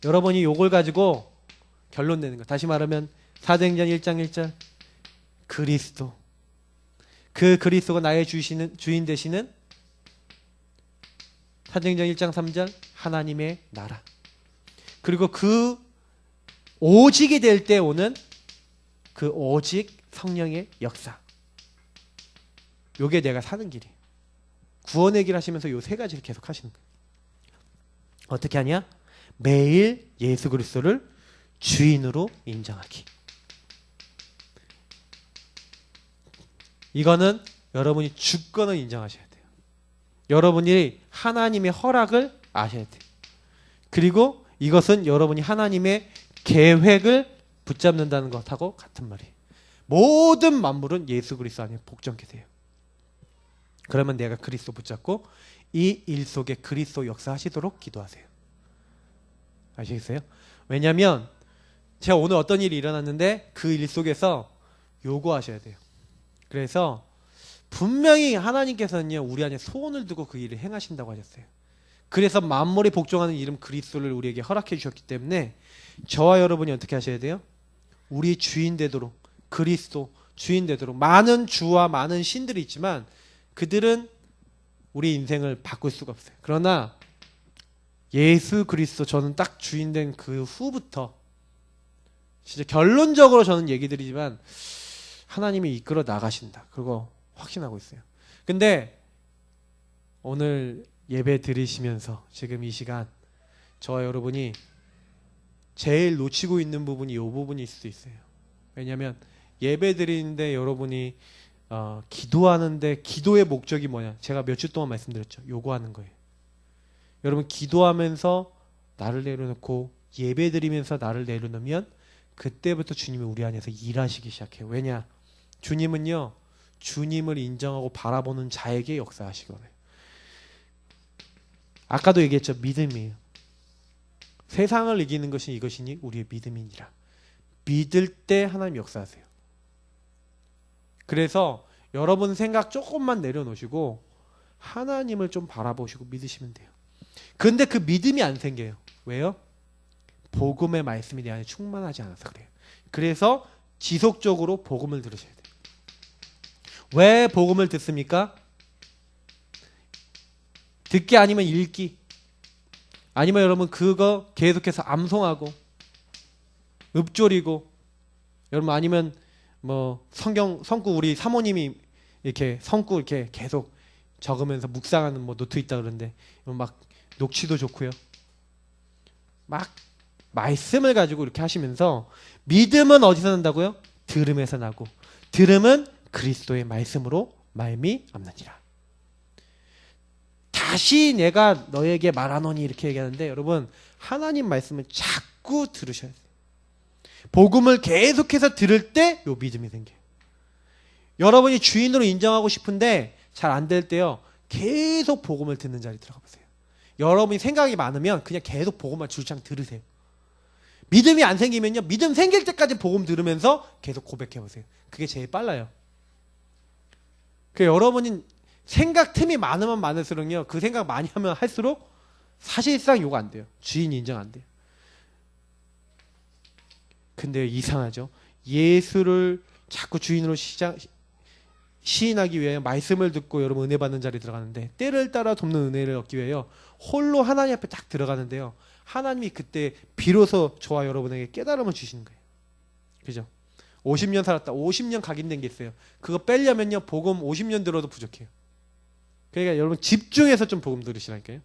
여러분이 요걸 가지고 결론 내는 거. 다시 말하면 사도행전 1장 1절 그리스도, 그 그리스도가 나의 주인 되시는 사도행전 1장 3절 하나님의 나라, 그리고 그 오직이 될 때 오는 그 오직 성령의 역사. 요게 내가 사는 길이에요. 구원의 길 하시면서 요 세 가지를 계속 하시는 거예요. 어떻게 하냐? 매일 예수 그리스도를 주인으로 인정하기. 이거는 여러분이 주권을 인정하셔야 돼요. 여러분이 하나님의 허락을 아셔야 돼요. 그리고 이것은 여러분이 하나님의 계획을 붙잡는다는 것하고 같은 말이에요. 모든 만물은 예수 그리스도 안에 복종케 돼요. 그러면 내가 그리스도 붙잡고 이 일 속에 그리스도 역사하시도록 기도하세요. 아시겠어요? 왜냐하면 제가 오늘 어떤 일이 일어났는데 그 일 속에서 요구하셔야 돼요. 그래서 분명히 하나님께서는요 우리 안에 소원을 두고 그 일을 행하신다고 하셨어요. 그래서 만물이 복종하는 이름 그리스도를 우리에게 허락해 주셨기 때문에 저와 여러분이 어떻게 하셔야 돼요? 우리 주인 되도록, 그리스도 주인 되도록. 많은 주와 많은 신들이 있지만 그들은 우리 인생을 바꿀 수가 없어요. 그러나 예수 그리스도, 저는 딱 주인 된 그 후부터 진짜 결론적으로 저는 얘기 드리지만 하나님이 이끌어 나가신다. 그리고 확신하고 있어요. 근데 오늘 예배 드리시면서 지금 이 시간 저와 여러분이 제일 놓치고 있는 부분이 이 부분일 수도 있어요. 왜냐하면 예배 드리는데 여러분이 기도하는데 기도의 목적이 뭐냐? 제가 몇 주 동안 말씀드렸죠. 요구하는 거예요. 여러분 기도하면서 나를 내려놓고 예배 드리면서 나를 내려놓으면 그때부터 주님이 우리 안에서 일하시기 시작해요. 왜냐? 주님은요, 주님을 인정하고 바라보는 자에게 역사하시거든요. 아까도 얘기했죠. 믿음이에요. 세상을 이기는 것이 이것이니 우리의 믿음이니라. 믿을 때 하나님 역사하세요. 그래서 여러분 생각 조금만 내려놓으시고 하나님을 좀 바라보시고 믿으시면 돼요. 근데 그 믿음이 안 생겨요. 왜요? 복음의 말씀이 내 안에 충만하지 않아서 그래요. 그래서 지속적으로 복음을 들으셔야 돼요. 왜 복음을 듣습니까? 듣기 아니면 읽기, 아니면 여러분 그거 계속해서 암송하고 읊조리고, 여러분 아니면 뭐 성구 우리 사모님이 이렇게 성구 이렇게 계속 적으면서 묵상하는 뭐 노트 있다 그러는데 막 녹취도 좋고요. 막 말씀을 가지고 이렇게 하시면서, 믿음은 어디서 난다고요? 들음에서 나고, 들음은 그리스도의 말씀으로 말미암느니라. 다시 내가 너에게 말하노니 이렇게 얘기하는데, 여러분 하나님 말씀을 자꾸 들으셔야 돼요. 복음을 계속해서 들을 때 요 믿음이 생겨요. 여러분이 주인으로 인정하고 싶은데 잘 안 될 때요, 계속 복음을 듣는 자리에 들어가 보세요. 여러분이 생각이 많으면 그냥 계속 복음만 줄창 들으세요. 믿음이 안 생기면요, 믿음 생길 때까지 복음 들으면서 계속 고백해 보세요. 그게 제일 빨라요. 여러분이 생각 틈이 많으면 많을수록요, 그 생각 많이 하면 할수록 사실상 요거 안 돼요. 주인 인정 안 돼요. 근데 이상하죠. 예수를 자꾸 주인으로 시인하기 위해 말씀을 듣고 여러분 은혜 받는 자리에 들어가는데, 때를 따라 돕는 은혜를 얻기 위해요, 홀로 하나님 앞에 딱 들어가는데요, 하나님이 그때 비로소 저와 여러분에게 깨달음을 주시는 거예요. 그죠? 50년 살았다, 50년 각인된 게 있어요. 그거 빼려면요, 복음 50년 들어도 부족해요. 그러니까 여러분 집중해서 좀 복음 들으시라니까요.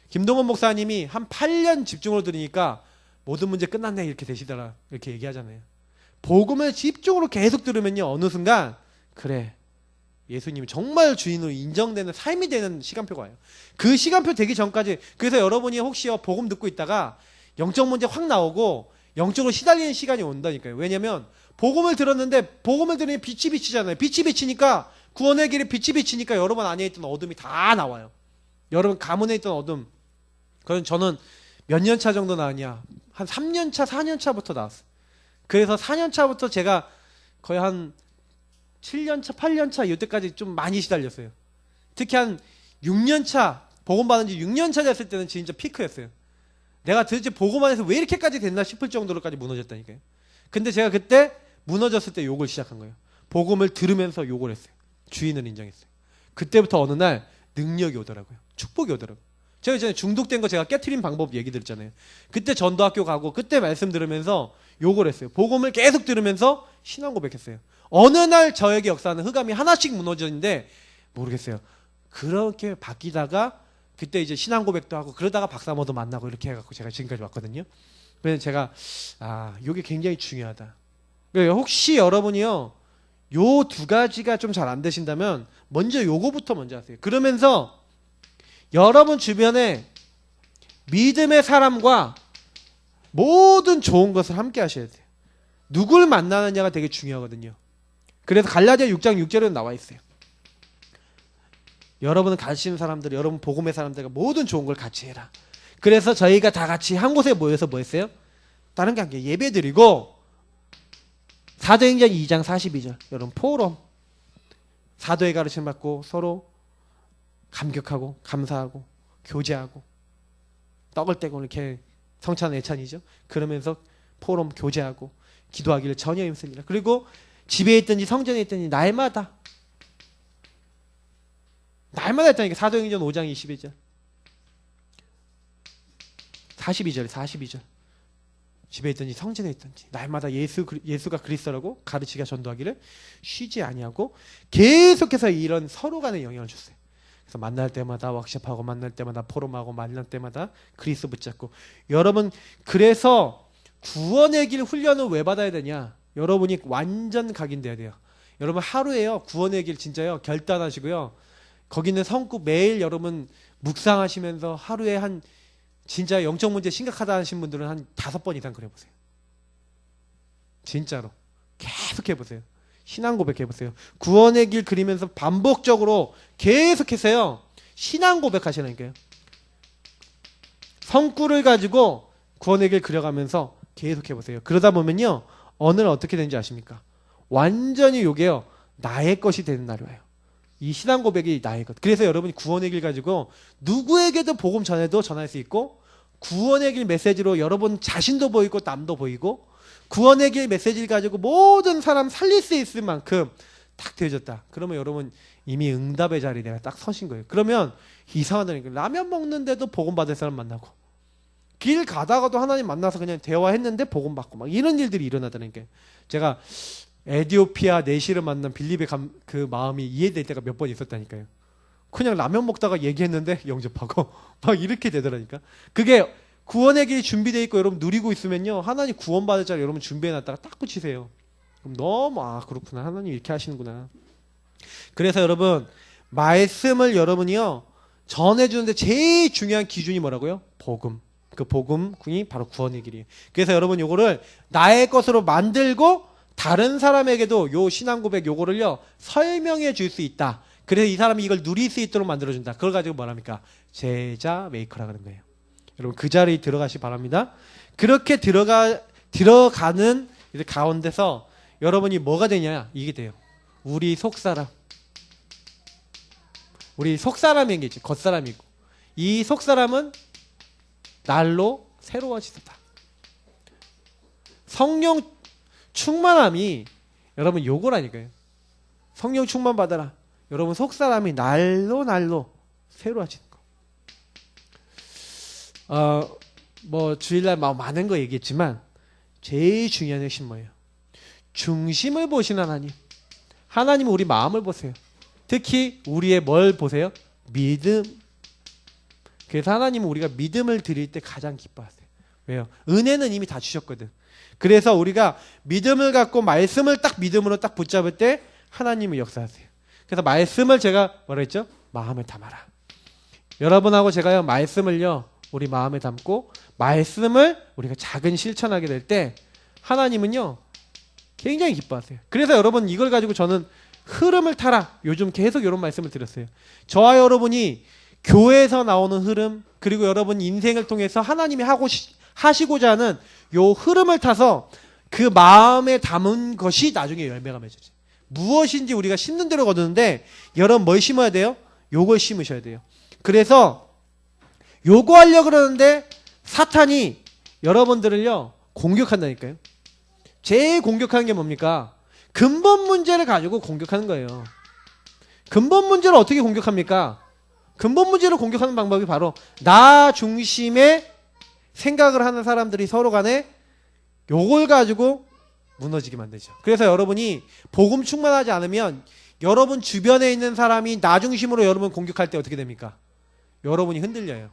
김동원 목사님이 한 8년 집중으로 들으니까 모든 문제 끝났네 이렇게 되시더라, 이렇게 얘기하잖아요. 복음을 집중으로 계속 들으면요, 어느 순간 그래, 예수님이 정말 주인으로 인정되는 삶이 되는 시간표가 와요. 그 시간표 되기 전까지. 그래서 여러분이 혹시요, 복음 듣고 있다가 영적 문제 확 나오고 영적으로 시달리는 시간이 온다니까요. 왜냐면 복음을 들었는데, 복음을 들으니 빛이 비치잖아요. 빛이 비치니까, 구원의 길에 빛이 비치니까 여러분 안에 있던 어둠이 다 나와요. 여러분 가문에 있던 어둠, 그건 저는 몇 년 차 정도 나왔냐, 한 3년 차 4년 차부터 나왔어요. 그래서 4년 차부터 제가 거의 한 7년 차 8년 차 이때까지 좀 많이 시달렸어요. 특히 한 6년 차, 복음 받은 지 6년 차 됐을 때는 진짜 피크였어요. 내가 도대체 복음 안에서 왜 이렇게까지 됐나 싶을 정도로까지 무너졌다니까요. 근데 제가 그때 무너졌을 때 욕을 시작한 거예요. 복음을 들으면서 욕을 했어요. 주인을 인정했어요. 그때부터 어느 날 능력이 오더라고요. 축복이 오더라고요. 제가 이제 중독된 거 제가 깨트린 방법 얘기 드렸잖아요. 그때 전도학교 가고 그때 말씀 들으면서 욕을 했어요. 복음을 계속 들으면서 신앙 고백했어요. 어느 날 저에게 역사하는 흑암이 하나씩 무너졌는데 모르겠어요. 그렇게 바뀌다가 그때 이제 신앙 고백도 하고, 그러다가 박사모도 만나고 이렇게 해갖고 제가 지금까지 왔거든요. 그래서 제가 이게 굉장히 중요하다. 그러니까 혹시 여러분이요, 요 두 가지가 좀 잘 안 되신다면 먼저 요거부터 먼저 하세요. 그러면서 여러분 주변에 믿음의 사람과 모든 좋은 것을 함께 하셔야 돼요. 누굴 만나느냐가 되게 중요하거든요. 그래서 갈라디아 6장 6절에 나와 있어요. 여러분을 가르치는 사람들, 여러분 복음의 사람들과 모든 좋은 걸 같이 해라. 그래서 저희가 다 같이 한 곳에 모여서 뭐 했어요? 다른 게 아니라 예배 드리고, 사도행전 2장 42절 여러분 포럼, 사도의 가르침 받고 서로 감격하고 감사하고 교제하고, 떡을 떼고 이렇게 성찬 애찬이죠. 그러면서 포럼 교제하고 기도하기를 전혀 힘씁니다. 그리고 집에 있든지 성전에 있든지 날마다 했다니까. 사도행전 5장 22절 42절 집에 있든지 성전에 있든지 날마다 예수가 그리스도라고 가르치가 전도하기를 쉬지 아니하고, 계속해서 이런 서로 간의 영향을 줬어요. 그래서 만날 때마다 워크숍하고, 만날 때마다 포럼하고, 만날 때마다 그리스도 붙잡고. 여러분 그래서 구원의 길 훈련을 왜 받아야 되냐? 여러분이 완전 각인돼야 돼요. 여러분 하루에요, 구원의 길 진짜요, 결단하시고요, 거기 있는 성구 매일 여러분 묵상하시면서 하루에 한, 진짜 영적 문제 심각하다 하신 분들은 한 5번 이상 그려보세요. 진짜로. 계속 해보세요. 신앙 고백해보세요. 구원의 길 그리면서 반복적으로 계속해서요. 신앙 고백하시라니까요. 성구를 가지고 구원의 길 그려가면서 계속해보세요. 그러다 보면요. 어느 날 어떻게 되는지 아십니까? 완전히 요게요. 나의 것이 되는 날이 와요. 이 신앙 고백이 나의 것. 그래서 여러분이 구원의 길 가지고 누구에게도 복음 전해도 전할 수 있고 구원의 길 메시지로 여러분 자신도 보이고 남도 보이고 구원의 길 메시지를 가지고 모든 사람 살릴 수 있을 만큼 딱 되어졌다. 그러면 여러분 이미 응답의 자리에 내가 딱 서신 거예요. 그러면 이상하다니까. 라면 먹는데도 복음 받을 사람 만나고 길 가다가도 하나님 만나서 그냥 대화했는데 복음 받고 막 이런 일들이 일어나다니까. 제가 에티오피아 내시를 만난 빌립의 그 마음이 이해될 때가 몇 번 있었다니까요. 그냥 라면 먹다가 얘기했는데 영접하고 막 이렇게 되더라니까. 그게 구원의 길이 준비되어 있고 여러분 누리고 있으면요. 하나님 구원받을 자를 여러분 준비해놨다가 딱 붙이세요. 그럼 너무 그렇구나. 하나님 이렇게 하시는구나. 그래서 여러분 말씀을 여러분이요. 전해주는데 제일 중요한 기준이 뭐라고요? 복음. 그 복음이 바로 구원의 길이에요. 그래서 여러분 요거를 나의 것으로 만들고 다른 사람에게도 요 신앙 고백 요거를요. 설명해 줄 수 있다. 그래서 이 사람이 이걸 누릴 수 있도록 만들어준다. 그걸 가지고 뭐랍니까? 제자 메이커라 그런 거예요. 여러분 그 자리에 들어가시 바랍니다. 그렇게 들어가는 가운데서 여러분이 뭐가 되냐? 이게 돼요. 우리 속사람. 우리 속사람이겠지. 겉사람이고. 이 속사람은 날로 새로워지다. 성령 충만함이 여러분 요거라니까요. 성령 충만 받아라. 여러분 속사람이 날로 새로워지는 거. 뭐 주일날 많은 거 얘기했지만 제일 중요한 핵심 뭐예요? 중심을 보시는 하나님. 하나님은 우리 마음을 보세요. 특히 우리의 뭘 보세요? 믿음. 그래서 하나님은 우리가 믿음을 드릴 때 가장 기뻐하세요. 왜요? 은혜는 이미 다 주셨거든. 그래서 우리가 믿음을 갖고 말씀을 딱 믿음으로 딱 붙잡을 때 하나님은 역사하세요. 그래서 말씀을 제가 뭐라 했죠? 마음에 담아라. 여러분하고 제가요 말씀을요 우리 마음에 담고 말씀을 우리가 작은 실천하게 될 때 하나님은요 굉장히 기뻐하세요. 그래서 여러분 이걸 가지고 저는 흐름을 타라. 요즘 계속 이런 말씀을 드렸어요. 저와 여러분이 교회에서 나오는 흐름 그리고 여러분 인생을 통해서 하나님이 하시고자 하는 요 흐름을 타서 그 마음에 담은 것이 나중에 열매가 맺어져요. 무엇인지 우리가 심는 대로 거두는데 여러분 뭘 심어야 돼요? 요걸 심으셔야 돼요. 그래서 요거 하려고 그러는데 사탄이 여러분들을요 공격한다니까요. 제일 공격하는 게 뭡니까? 근본 문제를 가지고 공격하는 거예요. 근본 문제를 어떻게 공격합니까? 근본 문제를 공격하는 방법이 바로 나 중심의 생각을 하는 사람들이 서로 간에 요걸 가지고 무너지게 만들죠. 그래서 여러분이 복음 충만하지 않으면 여러분 주변에 있는 사람이 나 중심으로 여러분 공격할 때 어떻게 됩니까? 여러분이 흔들려요.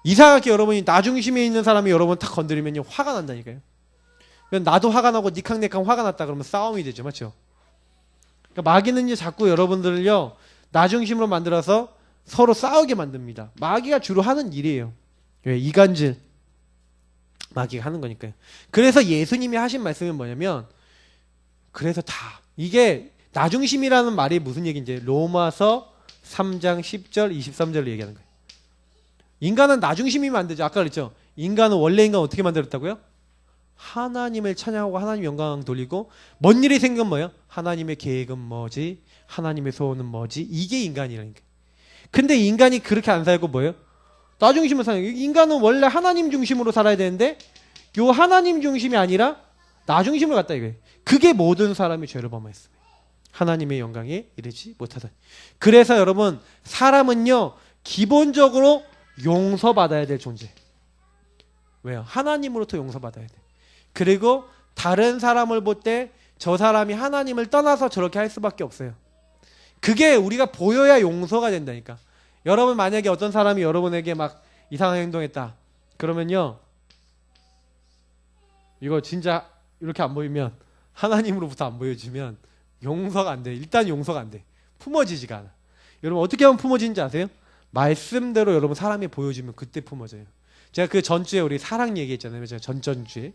이상하게 여러분이 나 중심에 있는 사람이 여러분 탁 건드리면 화가 난다니까요. 나도 화가 나고 니캉네캉 화가 났다 그러면 싸움이 되죠. 맞죠? 그러니까 마귀는요 자꾸 여러분들을요 나 중심으로 만들어서 서로 싸우게 만듭니다. 마귀가 주로 하는 일이에요. 왜? 이간질. 마귀가 하는 거니까요. 그래서 예수님이 하신 말씀은 뭐냐면 그래서 다 이게 나 중심이라는 말이 무슨 얘기인지 로마서 3장 10절 23절을 얘기하는 거예요. 인간은 나 중심이면 안 되죠. 아까 그랬죠. 인간은 원래 인간 어떻게 만들었다고요? 하나님을 찬양하고 하나님 영광 돌리고 뭔 일이 생긴 뭐예요? 하나님의 계획은 뭐지? 하나님의 소원은 뭐지? 이게 인간이라니까. 근데 인간이 그렇게 안 살고 뭐예요? 나 중심으로 사는 거예요. 인간은 원래 하나님 중심으로 살아야 되는데 요 하나님 중심이 아니라 나 중심으로 갔다 이거예요. 그게 모든 사람이 죄를 범했습니다. 하나님의 영광에 이르지 못하다. 그래서 여러분 사람은요 기본적으로 용서받아야 될 존재. 왜요? 하나님으로부터 용서받아야 돼. 그리고 다른 사람을 볼 때 저 사람이 하나님을 떠나서 저렇게 할 수밖에 없어요. 그게 우리가 보여야 용서가 된다니까. 여러분 만약에 어떤 사람이 여러분에게 막 이상한 행동했다. 그러면요. 이거 진짜 이렇게 안 보이면 하나님으로부터 안 보여주면 용서가 안 돼. 일단 용서가 안 돼. 품어지지가 않아. 여러분 어떻게 하면 품어지는지 아세요? 말씀대로 여러분 사람이 보여주면 그때 품어져요. 제가 그 전주에 우리 사랑 얘기했잖아요. 제가 전주에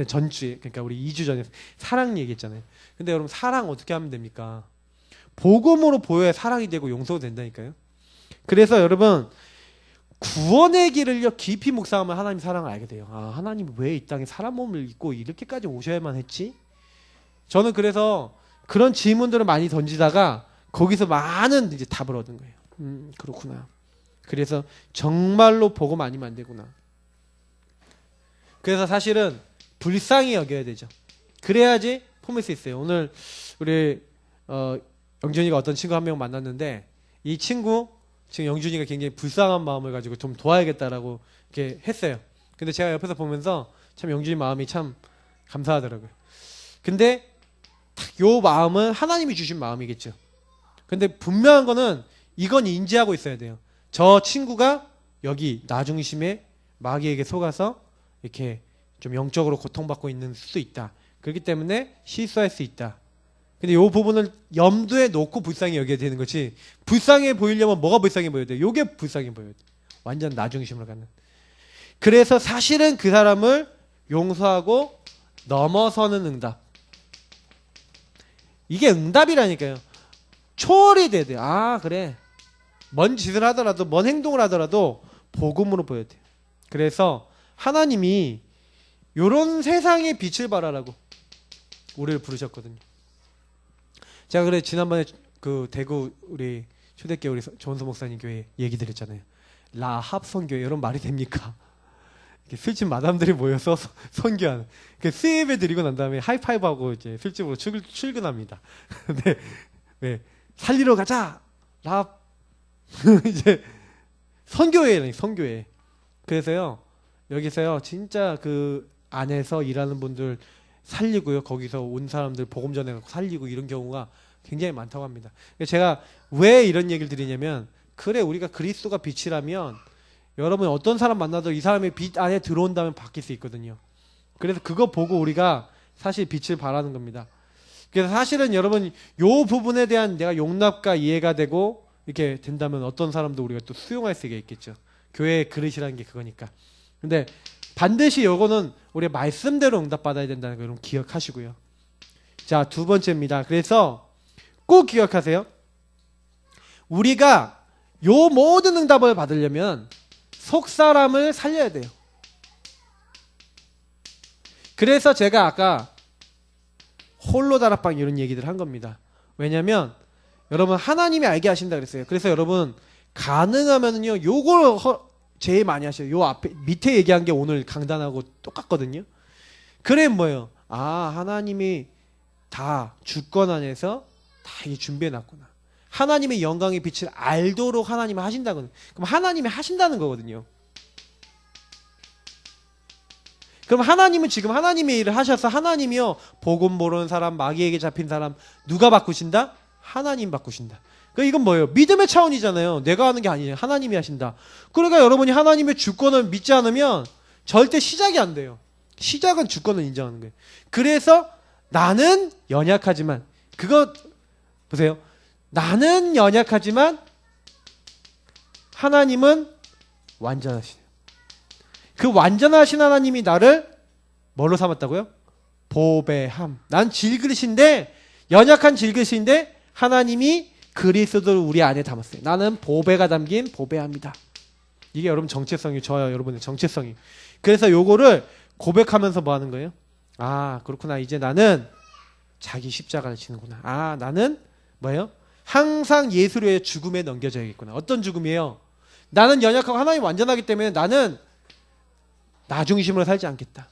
전주에, 그러니까 우리 2주 전에 사랑 얘기했잖아요. 근데 여러분 사랑 어떻게 하면 됩니까? 복음으로 보여야 사랑이 되고 용서가 된다니까요. 그래서 여러분 구원의 길을요 깊이 묵상하면 하나님 사랑을 알게 돼요. 아, 하나님 왜 이 땅에 사람 몸을 입고 이렇게까지 오셔야만 했지? 저는 그래서 그런 질문들을 많이 던지다가 거기서 많은 이제 답을 얻은 거예요. 그렇구나. 그래서 정말로 복음 아니면 안 되구나. 그래서 사실은 불쌍히 여겨야 되죠. 그래야지 품을 수 있어요. 오늘 우리 영준이가 어떤 친구 한 명 만났는데 이 친구 지금 영준이가 굉장히 불쌍한 마음을 가지고 좀 도와야겠다라고 이렇게 했어요. 근데 제가 옆에서 보면서 참 영준이 마음이 참 감사하더라고요. 근데 요 마음은 하나님이 주신 마음이겠죠. 근데 분명한 거는 이건 인지하고 있어야 돼요. 저 친구가 여기 나중심에 마귀에게 속아서 이렇게 좀 영적으로 고통받고 있는 수 있다. 그렇기 때문에 실수할 수 있다. 근데 이 부분을 염두에 놓고 불쌍히 여겨야 되는 거지. 불쌍해 보이려면 뭐가 불쌍해 보여야 돼? 요게 불쌍해 보여야 돼. 완전 나중심으로 가는. 그래서 사실은 그 사람을 용서하고 넘어서는 응답. 이게 응답이라니까요. 초월이 돼야 돼. 아, 그래. 뭔 짓을 하더라도, 뭔 행동을 하더라도 복음으로 보여야 돼요. 그래서 하나님이 요런 세상의 빛을 발하라고 우리를 부르셨거든요. 제가 그래 지난번에 그 대구 우리 초대교회 우리 조은수 목사님 교회 얘기 드렸잖아요. 라합 선교회 이런 말이 됩니까? 술집 마담들이 모여서 선교하는. 수예배 드리고 난 다음에 하이파이브하고 이제 술집으로 출근합니다. 근데 네, 살리러 가자. 라합 이제 선교회라니 선교회. 그래서요 여기서요 진짜 그 안에서 일하는 분들 살리고요. 거기서 온 사람들 복음 전해갖고 살리고 이런 경우가 굉장히 많다고 합니다. 제가 왜 이런 얘기를 드리냐면 그래 우리가 그리스도가 빛이라면 여러분 어떤 사람 만나도 이 사람의 빛 안에 들어온다면 바뀔 수 있거든요. 그래서 그거 보고 우리가 사실 빛을 발하는 겁니다. 그래서 사실은 여러분 요 부분에 대한 내가 용납과 이해가 되고 이렇게 된다면 어떤 사람도 우리가 또 수용할 수 있겠죠. 교회의 그릇이라는 게 그거니까. 근데 반드시 요거는 우리가 말씀대로 응답받아야 된다는 거 여러분 기억하시고요. 자, 두 번째입니다. 그래서 꼭 기억하세요. 우리가 요 모든 응답을 받으려면 속 사람을 살려야 돼요. 그래서 제가 아까 홀로 다락방 이런 얘기들 한 겁니다. 왜냐면 여러분 하나님이 알게 하신다 그랬어요. 그래서 여러분 가능하면요 요걸 제일 많이 하셔요. 요 앞에 밑에 얘기한 게 오늘 강단하고 똑같거든요. 그래 뭐예요? 아 하나님이 다 주권 안에서 다 준비해 놨구나. 하나님의 영광의 빛을 알도록 하나님이 하신다거든요. 그럼 하나님이 하신다는 거거든요. 그럼 하나님은 지금 하나님의 일을 하셔서 하나님이요 복음 모르는 사람, 마귀에게 잡힌 사람 누가 바꾸신다? 하나님 바꾸신다. 그러니까 이건 뭐예요? 믿음의 차원이잖아요. 내가 하는 게 아니에요. 하나님이 하신다. 그러니까 여러분이 하나님의 주권을 믿지 않으면 절대 시작이 안 돼요. 시작은 주권을 인정하는 거예요. 그래서 나는 연약하지만 그거 보세요. 나는 연약하지만 하나님은 완전하시네요. 그 완전하신 하나님이 나를 뭘로 삼았다고요? 보배함. 난 질그릇인데 연약한 질그릇인데 하나님이 그리스도를 우리 안에 담았어요. 나는 보배가 담긴 보배함이다. 이게 여러분 정체성이 저요. 여러분의 정체성이. 그래서 요거를 고백하면서 뭐 하는 거예요? 아 그렇구나. 이제 나는 자기 십자가를 지는구나. 아 나는 뭐예요? 항상 예수로의 죽음에 넘겨져야겠구나. 어떤 죽음이에요? 나는 연약하고 하나님 완전하기 때문에 나는 나 중심으로 살지 않겠다.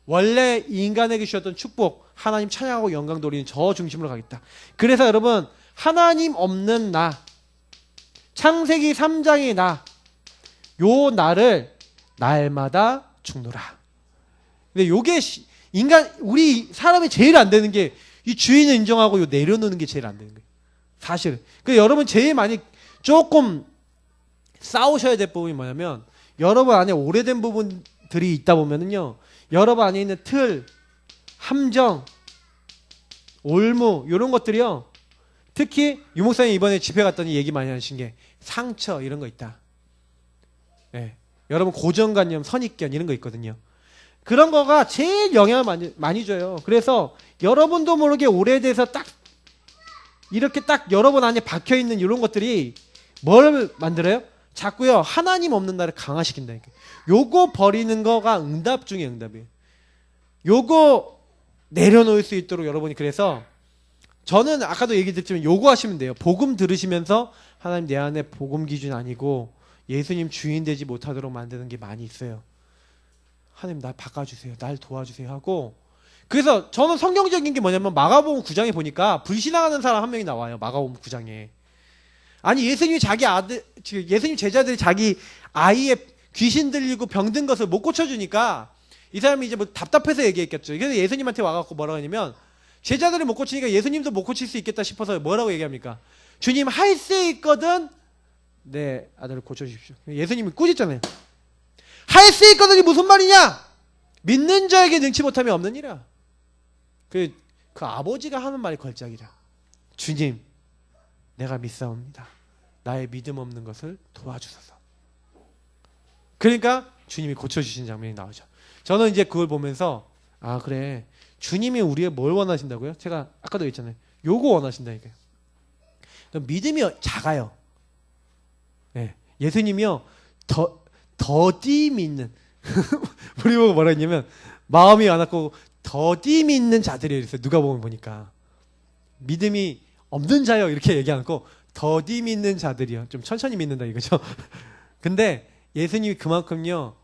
원래 인간에게 주셨던 축복 하나님 찬양하고 영광 돌리는 저 중심으로 가겠다. 그래서 여러분 하나님 없는 나 창세기 3장의 나 요 나를 날마다 죽노라. 근데 요게 인간 우리 사람이 제일 안 되는 게 이 주인을 인정하고 요 내려놓는 게 제일 안 되는 거예요. 사실. 그 여러분 제일 많이 조금 싸우셔야 될 부분이 뭐냐면 여러분 안에 오래된 부분들이 있다 보면은요. 여러분 안에 있는 틀, 함정, 올무 이런 것들이요. 특히 유 목사님 이번에 집회 갔더니 얘기 많이 하신 게 상처 이런 거 있다. 네. 여러분 고정관념, 선입견 이런 거 있거든요. 그런 거가 제일 영향을 많이 줘요. 그래서 여러분도 모르게 오래돼서 딱 이렇게 딱 여러분 안에 박혀있는 이런 것들이 뭘 만들어요? 자꾸요 하나님 없는 나를 강화시킨다니까. 요거 버리는 거가 응답 중에 응답이에요. 요거 내려놓을 수 있도록 여러분이, 그래서 저는 아까도 얘기 드렸지만 요거 하시면 돼요. 복음 들으시면서 하나님 내 안에 복음 기준 아니고 예수님 주인 되지 못하도록 만드는 게 많이 있어요. 하나님 날 바꿔주세요. 날 도와주세요 하고. 그래서 저는 성경적인 게 뭐냐면 마가복음 9장에 보니까 불신앙하는 사람 한 명이 나와요. 마가복음 9장에. 아니 예수님이 자기 아들, 예수님 제자들이 자기 아이의 귀신 들리고 병든 것을 못 고쳐주니까 이 사람이 이제 뭐 답답해서 얘기했겠죠. 그래서 예수님한테 와갖고 뭐라고 하냐면 제자들이 못 고치니까 예수님도 못 고칠 수 있겠다 싶어서 뭐라고 얘기합니까? 주님 할 수 있거든 내 아들을 고쳐주십시오. 예수님이 꾸짖잖아요. 할 수 있거든이 무슨 말이냐? 믿는 자에게 능치 못함이 없는 이라. 그 아버지가 하는 말이 걸작이라. 주님 내가 믿사옵니다. 나의 믿음 없는 것을 도와주소서. 그러니까 주님이 고쳐주신 장면이 나오죠. 저는 이제 그걸 보면서 아 그래 주님이 우리의 뭘 원하신다고요? 제가 아까도 얘기했잖아요. 요거 원하신다니까요. 믿음이 작아요. 네, 예수님이요 더디 믿는 우리 보고 뭐라 했냐면 마음이 완악하고 더디 믿는 자들이 있어요. 누가 보니까 믿음이 없는 자요 이렇게 얘기 안 하고 더디 믿는 자들이요. 좀 천천히 믿는다 이거죠. 근데 예수님이 그만큼요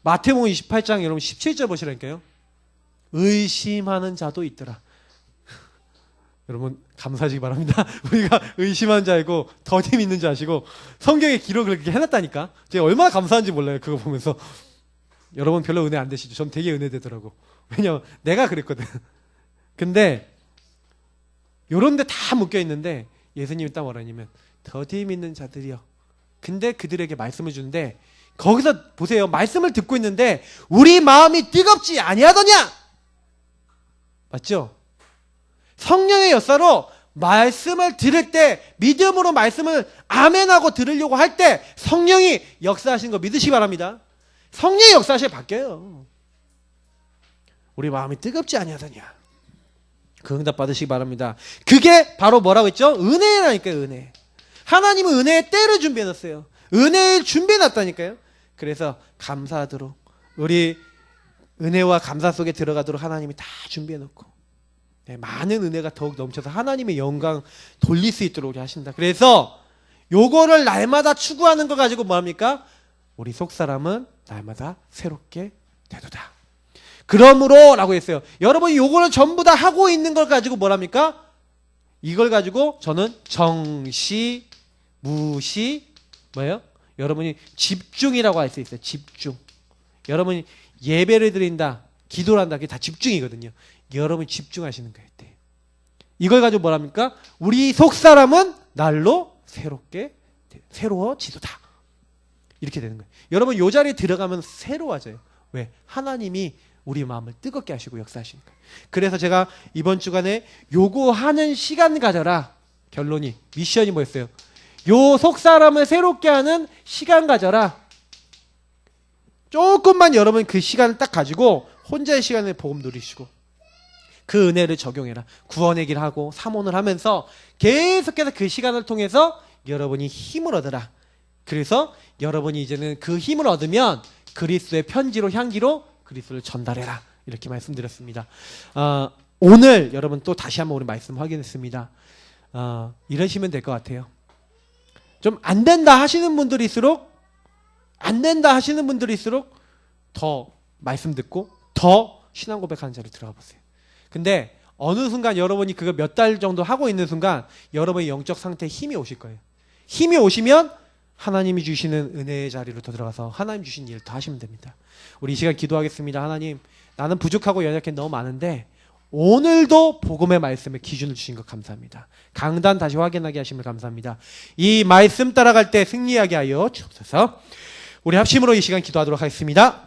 마태복음 28장 여러분 17절 보시라니까요. 의심하는 자도 있더라. 여러분 감사하시기 바랍니다. 우리가 의심한 자이고 더디 믿는 자시고 성경에 기록을 그렇게 해놨다니까. 제가 얼마나 감사한지 몰라요. 그거 보면서. 여러분 별로 은혜 안 되시죠? 전 되게 은혜 되더라고. 왜냐면 내가 그랬거든. 근데 요런 데 다 묶여 있는데 예수님이 딱 뭐라 하냐면 더디 믿는 자들이요. 근데 그들에게 말씀을 주는데 거기서 보세요. 말씀을 듣고 있는데 우리 마음이 뜨겁지 아니하더냐? 맞죠? 성령의 역사로 말씀을 들을 때 믿음으로 말씀을 아멘하고 들으려고 할 때 성령이 역사하시는 거 믿으시기 바랍니다. 성령의 역사하시면 바뀌어요. 우리 마음이 뜨겁지 아니하더냐? 그 응답 받으시기 바랍니다. 그게 바로 뭐라고 했죠? 은혜라니까요. 은혜. 하나님은 은혜의 때를 준비해놨어요. 은혜를 준비해놨다니까요. 그래서 감사하도록 우리 은혜와 감사 속에 들어가도록 하나님이 다 준비해놓고 많은 은혜가 더욱 넘쳐서 하나님의 영광 돌릴 수 있도록 하신다. 그래서 요거를 날마다 추구하는 거 가지고 뭐합니까? 우리 속사람은 날마다 새롭게 되도다. 그러므로 라고 했어요. 여러분이 요거를 전부 다 하고 있는 걸 가지고 뭐랍니까? 이걸 가지고 저는 정시, 무시, 뭐예요? 여러분이 집중이라고 할 수 있어요. 집중. 여러분이 예배를 드린다, 기도를 한다, 그게 다 집중이거든요. 여러분이 집중하시는 거예요. 이걸 가지고 뭐랍니까? 우리 속사람은 날로 새로워지도다. 이렇게 되는 거예요. 여러분 요 자리에 들어가면 새로워져요. 왜? 하나님이 우리 마음을 뜨겁게 하시고 역사하시니까. 그래서 제가 이번 주간에 요거 하는 시간 가져라. 결론이 미션이 뭐였어요? 요 속사람을 새롭게 하는 시간 가져라. 조금만 여러분 그 시간을 딱 가지고 혼자의 시간을 복음 누리시고 그 은혜를 적용해라. 구원의 길 하고 사모를 하면서 계속해서 그 시간을 통해서 여러분이 힘을 얻으라. 그래서 여러분이 이제는 그 힘을 얻으면 그리스도의 편지로 향기로 그리스도를 전달해라. 이렇게 말씀드렸습니다. 오늘 여러분 또 다시 한번 우리 말씀 확인했습니다. 이러시면 될 것 같아요. 좀 안 된다 하시는 분들일수록 더 말씀 듣고 더 신앙 고백하는 자리에 들어가 보세요. 근데 어느 순간 여러분이 그거 몇 달 정도 하고 있는 순간 여러분의 영적 상태에 힘이 오실 거예요. 힘이 오시면 하나님이 주시는 은혜의 자리로 더 들어가서 하나님 주신 일을 더 하시면 됩니다. 우리 이 시간 기도하겠습니다. 하나님, 나는 부족하고 연약한 너무 많은데 오늘도 복음의 말씀에 기준을 주신 것 감사합니다. 강단 다시 확인하게 하심을 감사합니다. 이 말씀 따라갈 때 승리하게 하여 주옵소서. 우리 합심으로 이 시간 기도하도록 하겠습니다.